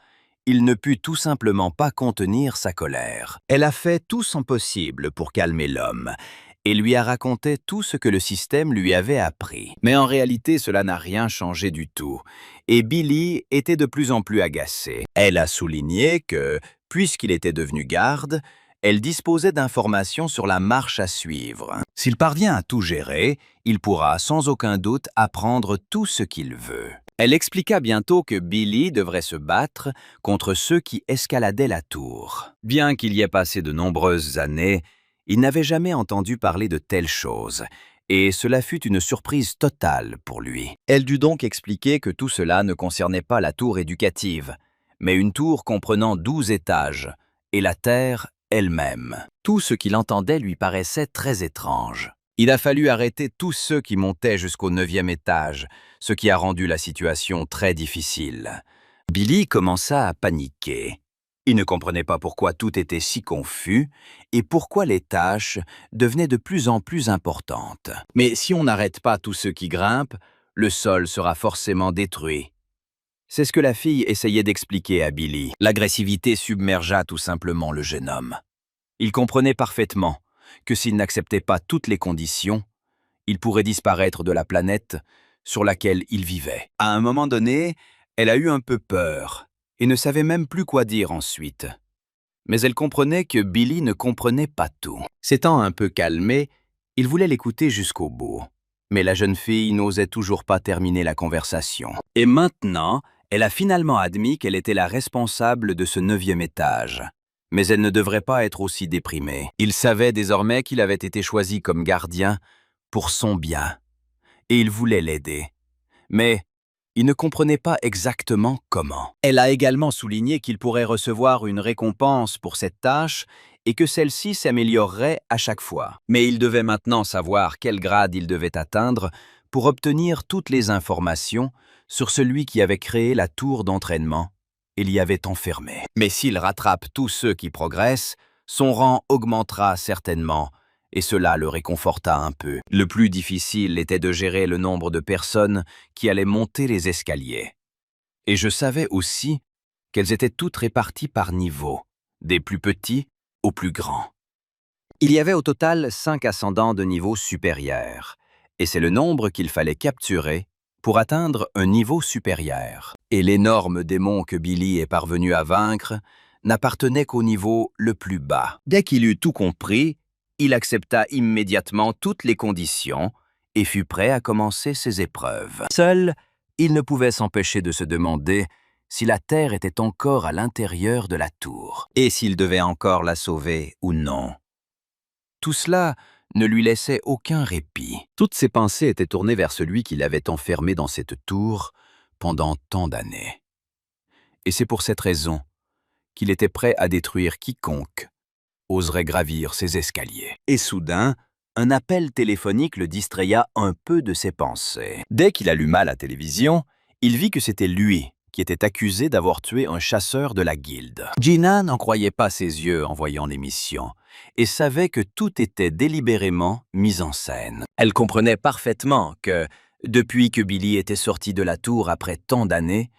il ne put tout simplement pas contenir sa colère. Elle a fait tout son possible pour calmer l'homme, et lui a raconté tout ce que le système lui avait appris. Mais en réalité, cela n'a rien changé du tout, et Billy était de plus en plus agacé. Elle a souligné que, puisqu'il était devenu garde, elle disposait d'informations sur la marche à suivre. S'il parvient à tout gérer, il pourra sans aucun doute apprendre tout ce qu'il veut. Elle expliqua bientôt que Billy devrait se battre contre ceux qui escaladaient la tour. Bien qu'il y ait passé de nombreuses années, il n'avait jamais entendu parler de telles choses, et cela fut une surprise totale pour lui. Elle dut donc expliquer que tout cela ne concernait pas la tour éducative, mais une tour comprenant 12 étages, et la terre elle-même. Tout ce qu'il entendait lui paraissait très étrange. Il a fallu arrêter tous ceux qui montaient jusqu'au 9e étage, ce qui a rendu la situation très difficile. Billy commença à paniquer. Il ne comprenait pas pourquoi tout était si confus et pourquoi les tâches devenaient de plus en plus importantes. Mais si on n'arrête pas tous ceux qui grimpent, le sol sera forcément détruit. C'est ce que la fille essayait d'expliquer à Billy. L'agressivité submergea tout simplement le jeune homme. Il comprenait parfaitement que s'il n'acceptait pas toutes les conditions, il pourrait disparaître de la planète sur laquelle il vivait. À un moment donné, elle a eu un peu peur et ne savait même plus quoi dire ensuite. Mais elle comprenait que Billy ne comprenait pas tout. S'étant un peu calmé, il voulait l'écouter jusqu'au bout. Mais la jeune fille n'osait toujours pas terminer la conversation. Et maintenant, elle a finalement admis qu'elle était la responsable de ce 9e étage. Mais elle ne devrait pas être aussi déprimée. Il savait désormais qu'il avait été choisi comme gardien pour son bien. Et il voulait l'aider. Mais il ne comprenait pas exactement comment. Elle a également souligné qu'il pourrait recevoir une récompense pour cette tâche et que celle-ci s'améliorerait à chaque fois. Mais il devait maintenant savoir quel grade il devait atteindre pour obtenir toutes les informations sur celui qui avait créé la tour d'entraînement et l'y avait enfermé. Mais s'il rattrape tous ceux qui progressent, son rang augmentera certainement, et cela le réconforta un peu. Le plus difficile était de gérer le nombre de personnes qui allaient monter les escaliers. Et je savais aussi qu'elles étaient toutes réparties par niveau, des plus petits aux plus grands. Il y avait au total 5 ascendants de niveau supérieur, et c'est le nombre qu'il fallait capturer pour atteindre un niveau supérieur. Et l'énorme démon que Billy est parvenu à vaincre n'appartenait qu'au niveau le plus bas. Dès qu'il eut tout compris, il accepta immédiatement toutes les conditions et fut prêt à commencer ses épreuves. Seul, il ne pouvait s'empêcher de se demander si la terre était encore à l'intérieur de la tour, et s'il devait encore la sauver ou non. Tout cela ne lui laissait aucun répit. Toutes ses pensées étaient tournées vers celui qui l'avait enfermé dans cette tour pendant tant d'années. Et c'est pour cette raison qu'il était prêt à détruire quiconque oserait gravir ses escaliers. Et soudain, un appel téléphonique le distraya un peu de ses pensées. Dès qu'il alluma la télévision, il vit que c'était lui qui était accusé d'avoir tué un chasseur de la guilde. Gina n'en croyait pas ses yeux en voyant l'émission et savait que tout était délibérément mis en scène. Elle comprenait parfaitement que, depuis que Billy était sorti de la tour après tant d'années,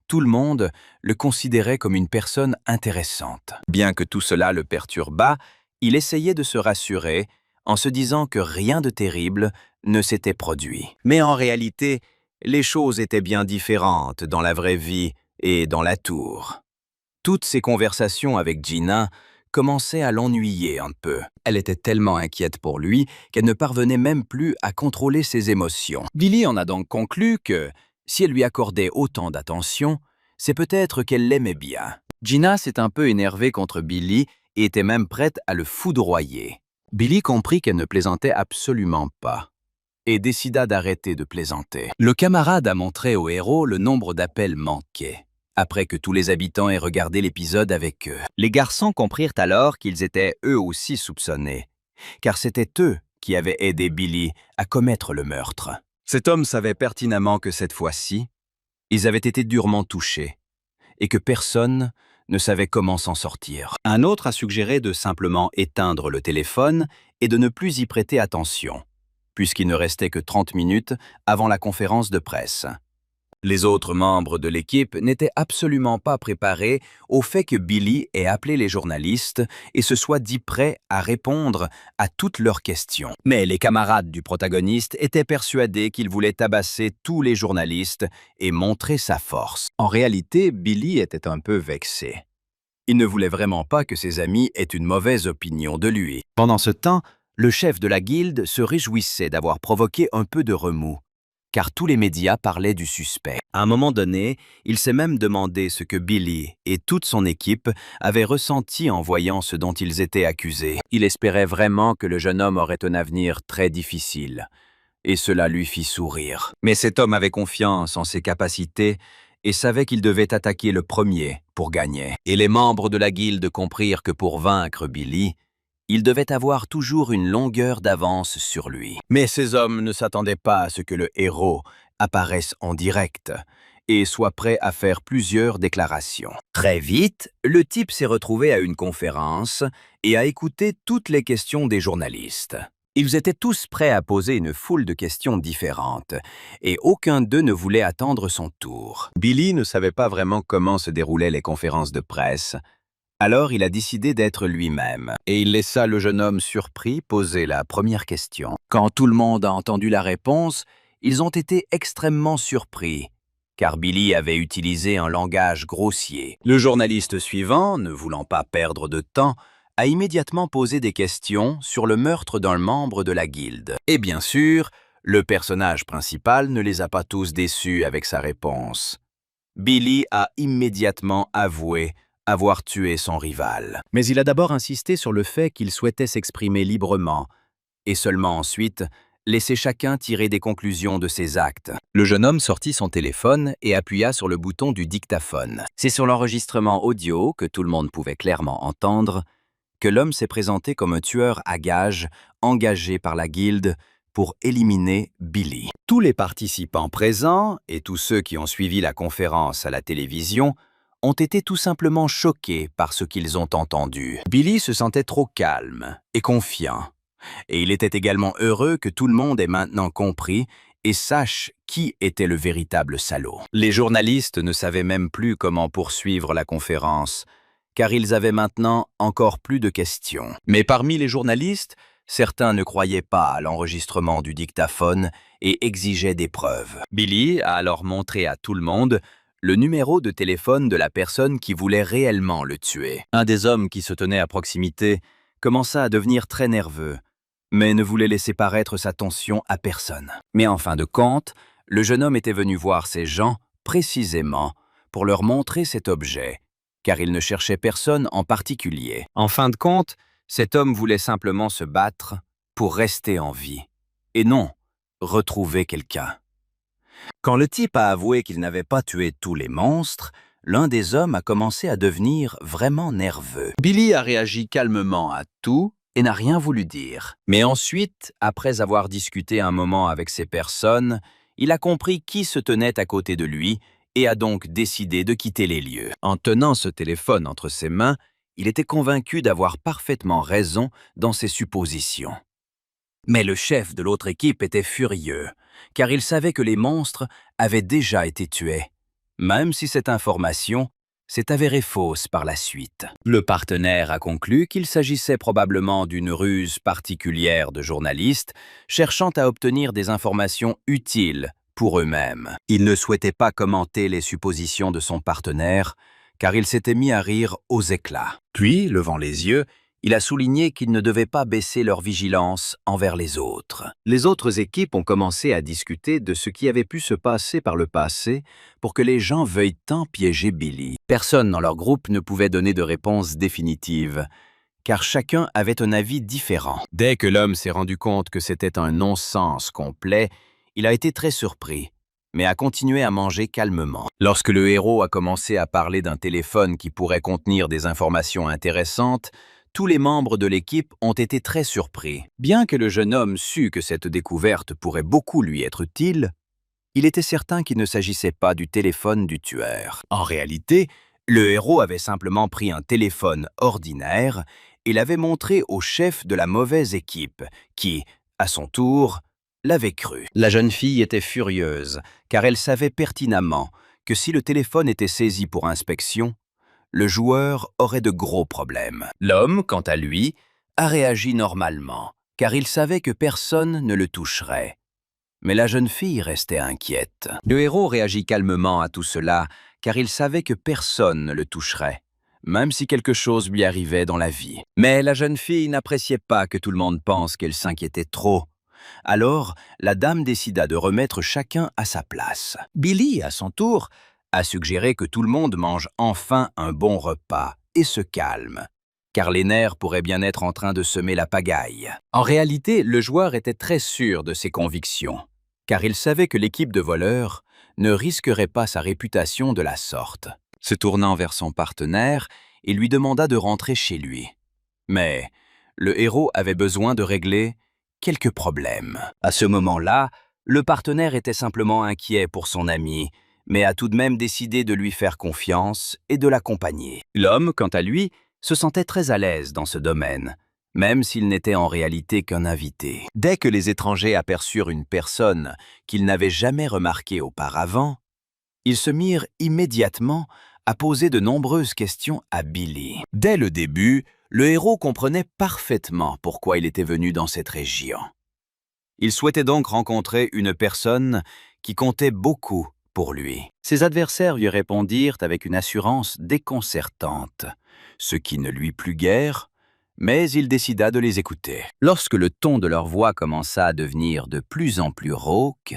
tout le monde le considérait comme une personne intéressante. Bien que tout cela le perturbât, il essayait de se rassurer en se disant que rien de terrible ne s'était produit. Mais en réalité, les choses étaient bien différentes dans la vraie vie et dans la tour. Toutes ses conversations avec Gina commençaient à l'ennuyer un peu. Elle était tellement inquiète pour lui qu'elle ne parvenait même plus à contrôler ses émotions. Billy en a donc conclu que, si elle lui accordait autant d'attention, c'est peut-être qu'elle l'aimait bien. Gina s'est un peu énervée contre Billy et était même prête à le foudroyer. Billy comprit qu'elle ne plaisantait absolument pas et décida d'arrêter de plaisanter. Le camarade a montré au héros le nombre d'appels manqués, après que tous les habitants aient regardé l'épisode avec eux. Les garçons comprirent alors qu'ils étaient eux aussi soupçonnés, car c'était eux qui avaient aidé Billy à commettre le meurtre. Cet homme savait pertinemment que cette fois-ci, ils avaient été durement touchés et que personne ne savait comment s'en sortir. Un autre a suggéré de simplement éteindre le téléphone et de ne plus y prêter attention, puisqu'il ne restait que 30 minutes avant la conférence de presse. Les autres membres de l'équipe n'étaient absolument pas préparés au fait que Billy ait appelé les journalistes et se soit dit prêt à répondre à toutes leurs questions. Mais les camarades du protagoniste étaient persuadés qu'il voulait tabasser tous les journalistes et montrer sa force. En réalité, Billy était un peu vexé. Il ne voulait vraiment pas que ses amis aient une mauvaise opinion de lui. Pendant ce temps, le chef de la guilde se réjouissait d'avoir provoqué un peu de remous, car tous les médias parlaient du suspect. À un moment donné, il s'est même demandé ce que Billy et toute son équipe avaient ressenti en voyant ce dont ils étaient accusés. Il espérait vraiment que le jeune homme aurait un avenir très difficile, et cela lui fit sourire. Mais cet homme avait confiance en ses capacités et savait qu'il devait attaquer le premier pour gagner. Et les membres de la guilde comprirent que pour vaincre Billy, il devait avoir toujours une longueur d'avance sur lui. Mais ces hommes ne s'attendaient pas à ce que le héros apparaisse en direct et soit prêt à faire plusieurs déclarations. Très vite, le type s'est retrouvé à une conférence et a écouté toutes les questions des journalistes. Ils étaient tous prêts à poser une foule de questions différentes, et aucun d'eux ne voulait attendre son tour. Billy ne savait pas vraiment comment se déroulaient les conférences de presse. Alors il a décidé d'être lui-même, et il laissa le jeune homme surpris poser la première question. Quand tout le monde a entendu la réponse, ils ont été extrêmement surpris, car Billy avait utilisé un langage grossier. Le journaliste suivant, ne voulant pas perdre de temps, a immédiatement posé des questions sur le meurtre d'un membre de la guilde. Et bien sûr, le personnage principal ne les a pas tous déçus avec sa réponse. Billy a immédiatement avoué avoir tué son rival. Mais il a d'abord insisté sur le fait qu'il souhaitait s'exprimer librement, et seulement ensuite laisser chacun tirer des conclusions de ses actes. Le jeune homme sortit son téléphone et appuya sur le bouton du dictaphone. C'est sur l'enregistrement audio, que tout le monde pouvait clairement entendre, que l'homme s'est présenté comme un tueur à gages engagé par la guilde pour éliminer Billy. Tous les participants présents et tous ceux qui ont suivi la conférence à la télévision ont été tout simplement choqués par ce qu'ils ont entendu. Billy se sentait trop calme et confiant, et il était également heureux que tout le monde ait maintenant compris et sache qui était le véritable salaud. Les journalistes ne savaient même plus comment poursuivre la conférence, car ils avaient maintenant encore plus de questions. Mais parmi les journalistes, Certains ne croyaient pas à l'enregistrement du dictaphone et exigeaient des preuves. Billy a alors montré à tout le monde le numéro de téléphone de la personne qui voulait réellement le tuer. Un des hommes qui se tenait à proximité commença à devenir très nerveux, mais ne voulait laisser paraître sa tension à personne. Mais en fin de compte, le jeune homme était venu voir ces gens précisément pour leur montrer cet objet, car il ne cherchait personne en particulier. En fin de compte, cet homme voulait simplement se battre pour rester en vie, et non retrouver quelqu'un. Quand le type a avoué qu'il n'avait pas tué tous les monstres, l'un des hommes a commencé à devenir vraiment nerveux. Billy a réagi calmement à tout et n'a rien voulu dire. Mais ensuite, après avoir discuté un moment avec ces personnes, il a compris qui se tenait à côté de lui et a donc décidé de quitter les lieux. En tenant ce téléphone entre ses mains, il était convaincu d'avoir parfaitement raison dans ses suppositions. Mais le chef de l'autre équipe était furieux, car il savait que les monstres avaient déjà été tués, même si cette information s'est avérée fausse par la suite. Le partenaire a conclu qu'il s'agissait probablement d'une ruse particulière de journalistes cherchant à obtenir des informations utiles pour eux-mêmes. Il ne souhaitait pas commenter les suppositions de son partenaire, car il s'était mis à rire aux éclats. Puis, levant les yeux, il a souligné qu'ils ne devaient pas baisser leur vigilance envers les autres. Les autres équipes ont commencé à discuter de ce qui avait pu se passer par le passé pour que les gens veuillent tant piéger Billy. Personne dans leur groupe ne pouvait donner de réponse définitive, car chacun avait un avis différent. Dès que l'homme s'est rendu compte que c'était un non-sens complet, il a été très surpris, mais a continué à manger calmement. Lorsque le héros a commencé à parler d'un téléphone qui pourrait contenir des informations intéressantes, tous les membres de l'équipe ont été très surpris. Bien que le jeune homme sût que cette découverte pourrait beaucoup lui être utile, il était certain qu'il ne s'agissait pas du téléphone du tueur. En réalité, le héros avait simplement pris un téléphone ordinaire et l'avait montré au chef de la mauvaise équipe, qui, à son tour, l'avait cru. La jeune fille était furieuse, car elle savait pertinemment que si le téléphone était saisi pour inspection, le joueur aurait de gros problèmes. L'homme, quant à lui, a réagi normalement, car il savait que personne ne le toucherait. Mais la jeune fille restait inquiète. Le héros réagit calmement à tout cela, car il savait que personne ne le toucherait, même si quelque chose lui arrivait dans la vie. Mais la jeune fille n'appréciait pas que tout le monde pense qu'elle s'inquiétait trop. Alors, la dame décida de remettre chacun à sa place. Billy, à son tour, a suggéré que tout le monde mange enfin un bon repas et se calme, car les nerfs pourraient bien être en train de semer la pagaille. En réalité, le joueur était très sûr de ses convictions, car il savait que l'équipe de voleurs ne risquerait pas sa réputation de la sorte. Se tournant vers son partenaire, il lui demanda de rentrer chez lui. Mais le héros avait besoin de régler quelques problèmes. À ce moment-là, le partenaire était simplement inquiet pour son ami, mais a tout de même décidé de lui faire confiance et de l'accompagner. L'homme, quant à lui, se sentait très à l'aise dans ce domaine, même s'il n'était en réalité qu'un invité. Dès que les étrangers aperçurent une personne qu'ils n'avaient jamais remarquée auparavant, ils se mirent immédiatement à poser de nombreuses questions à Billy. Dès le début, le héros comprenait parfaitement pourquoi il était venu dans cette région. Il souhaitait donc rencontrer une personne qui comptait beaucoup pour lui. Ses adversaires lui répondirent avec une assurance déconcertante, ce qui ne lui plut guère, mais il décida de les écouter. Lorsque le ton de leur voix commença à devenir de plus en plus rauque,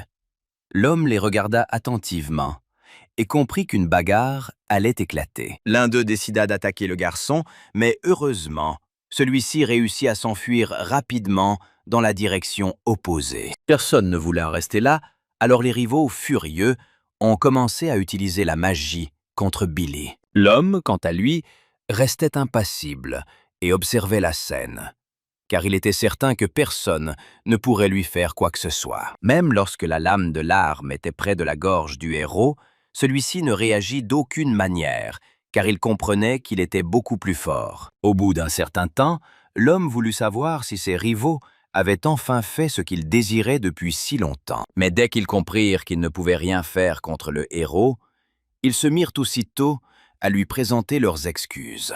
l'homme les regarda attentivement et comprit qu'une bagarre allait éclater. L'un d'eux décida d'attaquer le garçon, mais heureusement, celui-ci réussit à s'enfuir rapidement dans la direction opposée. Personne ne voulait en rester là, alors les rivaux, furieux, ont commencé à utiliser la magie contre Billy. L'homme, quant à lui, restait impassible et observait la scène, car il était certain que personne ne pourrait lui faire quoi que ce soit. Même lorsque la lame de l'arme était près de la gorge du héros, celui-ci ne réagit d'aucune manière, car il comprenait qu'il était beaucoup plus fort. Au bout d'un certain temps, l'homme voulut savoir si ses rivaux avaient enfin fait ce qu'ils désiraient depuis si longtemps. Mais dès qu'ils comprirent qu'ils ne pouvaient rien faire contre le héros, ils se mirent aussitôt à lui présenter leurs excuses.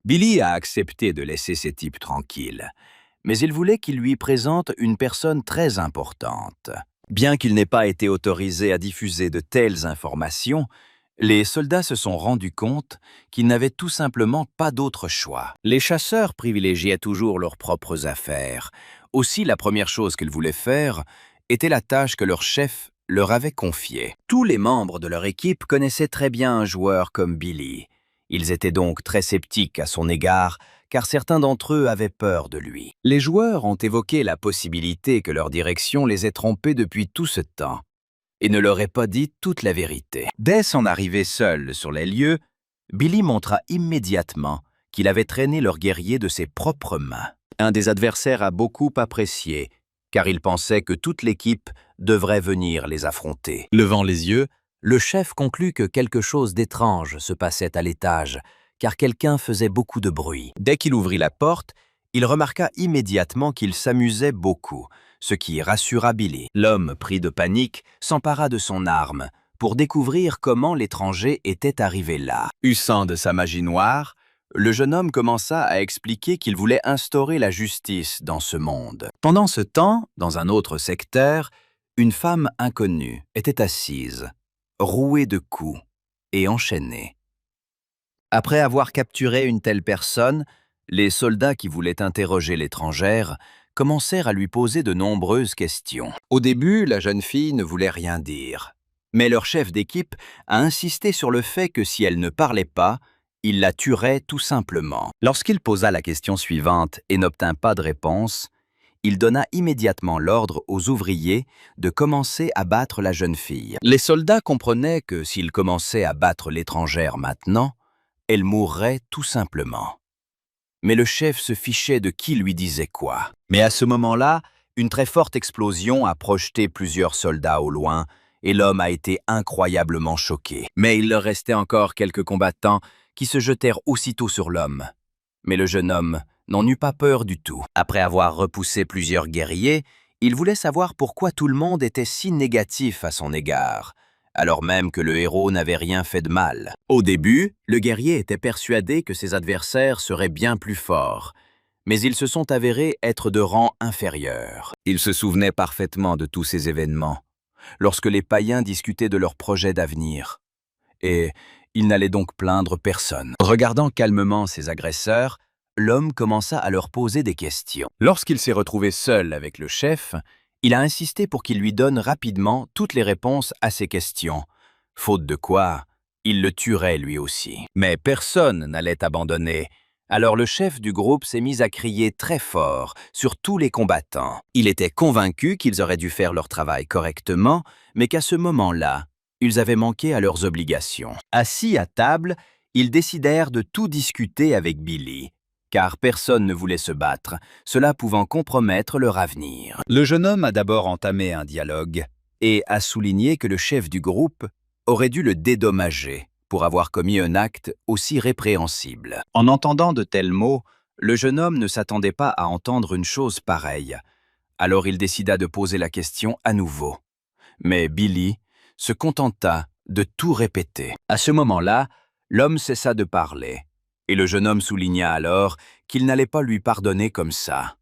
Billy a accepté de laisser ces types tranquilles, mais il voulait qu'il lui présente une personne très importante. Bien qu'il n'ait pas été autorisé à diffuser de telles informations, les soldats se sont rendus compte qu'ils n'avaient tout simplement pas d'autre choix. Les chasseurs privilégiaient toujours leurs propres affaires. Aussi, la première chose qu'ils voulaient faire était la tâche que leur chef leur avait confiée. Tous les membres de leur équipe connaissaient très bien un joueur comme Billy. Ils étaient donc très sceptiques à son égard, car certains d'entre eux avaient peur de lui. Les joueurs ont évoqué la possibilité que leur direction les ait trompés depuis tout ce temps et ne leur ait pas dit toute la vérité. Dès son arrivée seul sur les lieux, Billy montra immédiatement qu'il avait traîné leurs guerriers de ses propres mains. Un des adversaires a beaucoup apprécié, car il pensait que toute l'équipe devrait venir les affronter. Levant les yeux, le chef conclut que quelque chose d'étrange se passait à l'étage, car quelqu'un faisait beaucoup de bruit. Dès qu'il ouvrit la porte, il remarqua immédiatement qu'il s'amusait beaucoup, ce qui rassura Billy. L'homme, pris de panique, s'empara de son arme pour découvrir comment l'étranger était arrivé là. Usant de sa magie noire, le jeune homme commença à expliquer qu'il voulait instaurer la justice dans ce monde. Pendant ce temps, dans un autre secteur, une femme inconnue était assise, rouée de coups et enchaînée. Après avoir capturé une telle personne, les soldats qui voulaient interroger l'étrangère commencèrent à lui poser de nombreuses questions. Au début, la jeune fille ne voulait rien dire. Mais leur chef d'équipe a insisté sur le fait que si elle ne parlait pas, il la tuerait tout simplement. Lorsqu'il posa la question suivante et n'obtint pas de réponse, il donna immédiatement l'ordre aux ouvriers de commencer à battre la jeune fille. Les soldats comprenaient que s'ils commençaient à battre l'étrangère maintenant, elle mourrait tout simplement. Mais le chef se fichait de qui lui disait quoi. Mais à ce moment-là, une très forte explosion a projeté plusieurs soldats au loin et l'homme a été incroyablement choqué. Mais il leur restait encore quelques combattants qui se jetèrent aussitôt sur l'homme. Mais le jeune homme n'en eut pas peur du tout. Après avoir repoussé plusieurs guerriers, il voulait savoir pourquoi tout le monde était si négatif à son égard, alors même que le héros n'avait rien fait de mal. Au début, le guerrier était persuadé que ses adversaires seraient bien plus forts, mais ils se sont avérés être de rang inférieur. Il se souvenait parfaitement de tous ces événements, lorsque les païens discutaient de leurs projets d'avenir. Et il n'allait donc plaindre personne. Regardant calmement ses agresseurs, l'homme commença à leur poser des questions. Lorsqu'il s'est retrouvé seul avec le chef, il a insisté pour qu'il lui donne rapidement toutes les réponses à ses questions, faute de quoi, il le tuerait lui aussi. Mais personne n'allait abandonner. Alors le chef du groupe s'est mis à crier très fort sur tous les combattants. Il était convaincu qu'ils auraient dû faire leur travail correctement, mais qu'à ce moment-là, ils avaient manqué à leurs obligations. Assis à table, ils décidèrent de tout discuter avec Billy, car personne ne voulait se battre, cela pouvant compromettre leur avenir. Le jeune homme a d'abord entamé un dialogue et a souligné que le chef du groupe aurait dû le dédommager pour avoir commis un acte aussi répréhensible. En entendant de tels mots, le jeune homme ne s'attendait pas à entendre une chose pareille. Alors il décida de poser la question à nouveau. Mais Billy se contenta de tout répéter. À ce moment-là, l'homme cessa de parler, et le jeune homme souligna alors qu'il n'allait pas lui pardonner comme ça.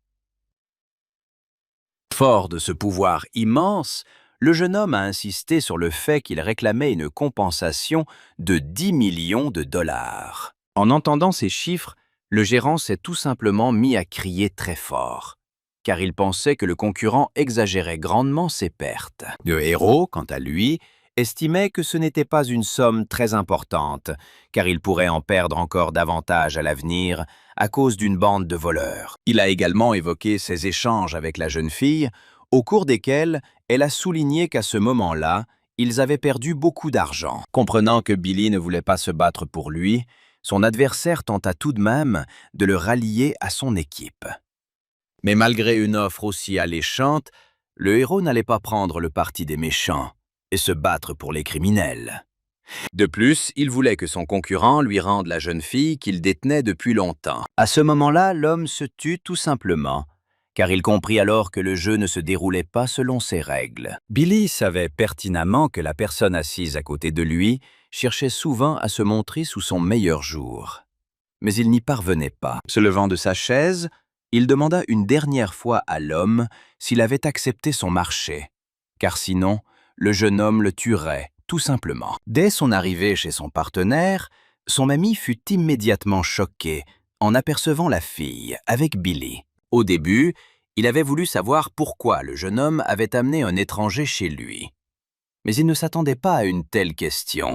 Fort de ce pouvoir immense, le jeune homme a insisté sur le fait qu'il réclamait une compensation de 10 millions de dollars. En entendant ces chiffres, le gérant s'est tout simplement mis à crier très fort, car il pensait que le concurrent exagérait grandement ses pertes. Le héros, quant à lui, estimait que ce n'était pas une somme très importante, car il pourrait en perdre encore davantage à l'avenir à cause d'une bande de voleurs. Il a également évoqué ses échanges avec la jeune fille, au cours desquels elle a souligné qu'à ce moment-là, ils avaient perdu beaucoup d'argent. Comprenant que Billy ne voulait pas se battre pour lui, son adversaire tenta tout de même de le rallier à son équipe. Mais malgré une offre aussi alléchante, le héros n'allait pas prendre le parti des méchants et se battre pour les criminels. De plus, il voulait que son concurrent lui rende la jeune fille qu'il détenait depuis longtemps. À ce moment-là, l'homme se tut tout simplement, car il comprit alors que le jeu ne se déroulait pas selon ses règles. Billy savait pertinemment que la personne assise à côté de lui cherchait souvent à se montrer sous son meilleur jour. Mais il n'y parvenait pas. Se levant de sa chaise, Il demanda une dernière fois à l'homme s'il avait accepté son marché, car sinon, le jeune homme le tuerait, tout simplement. Dès son arrivée chez son partenaire, son ami fut immédiatement choqué en apercevant la fille avec Billy. Au début, il avait voulu savoir pourquoi le jeune homme avait amené un étranger chez lui. Mais il ne s'attendait pas à une telle question.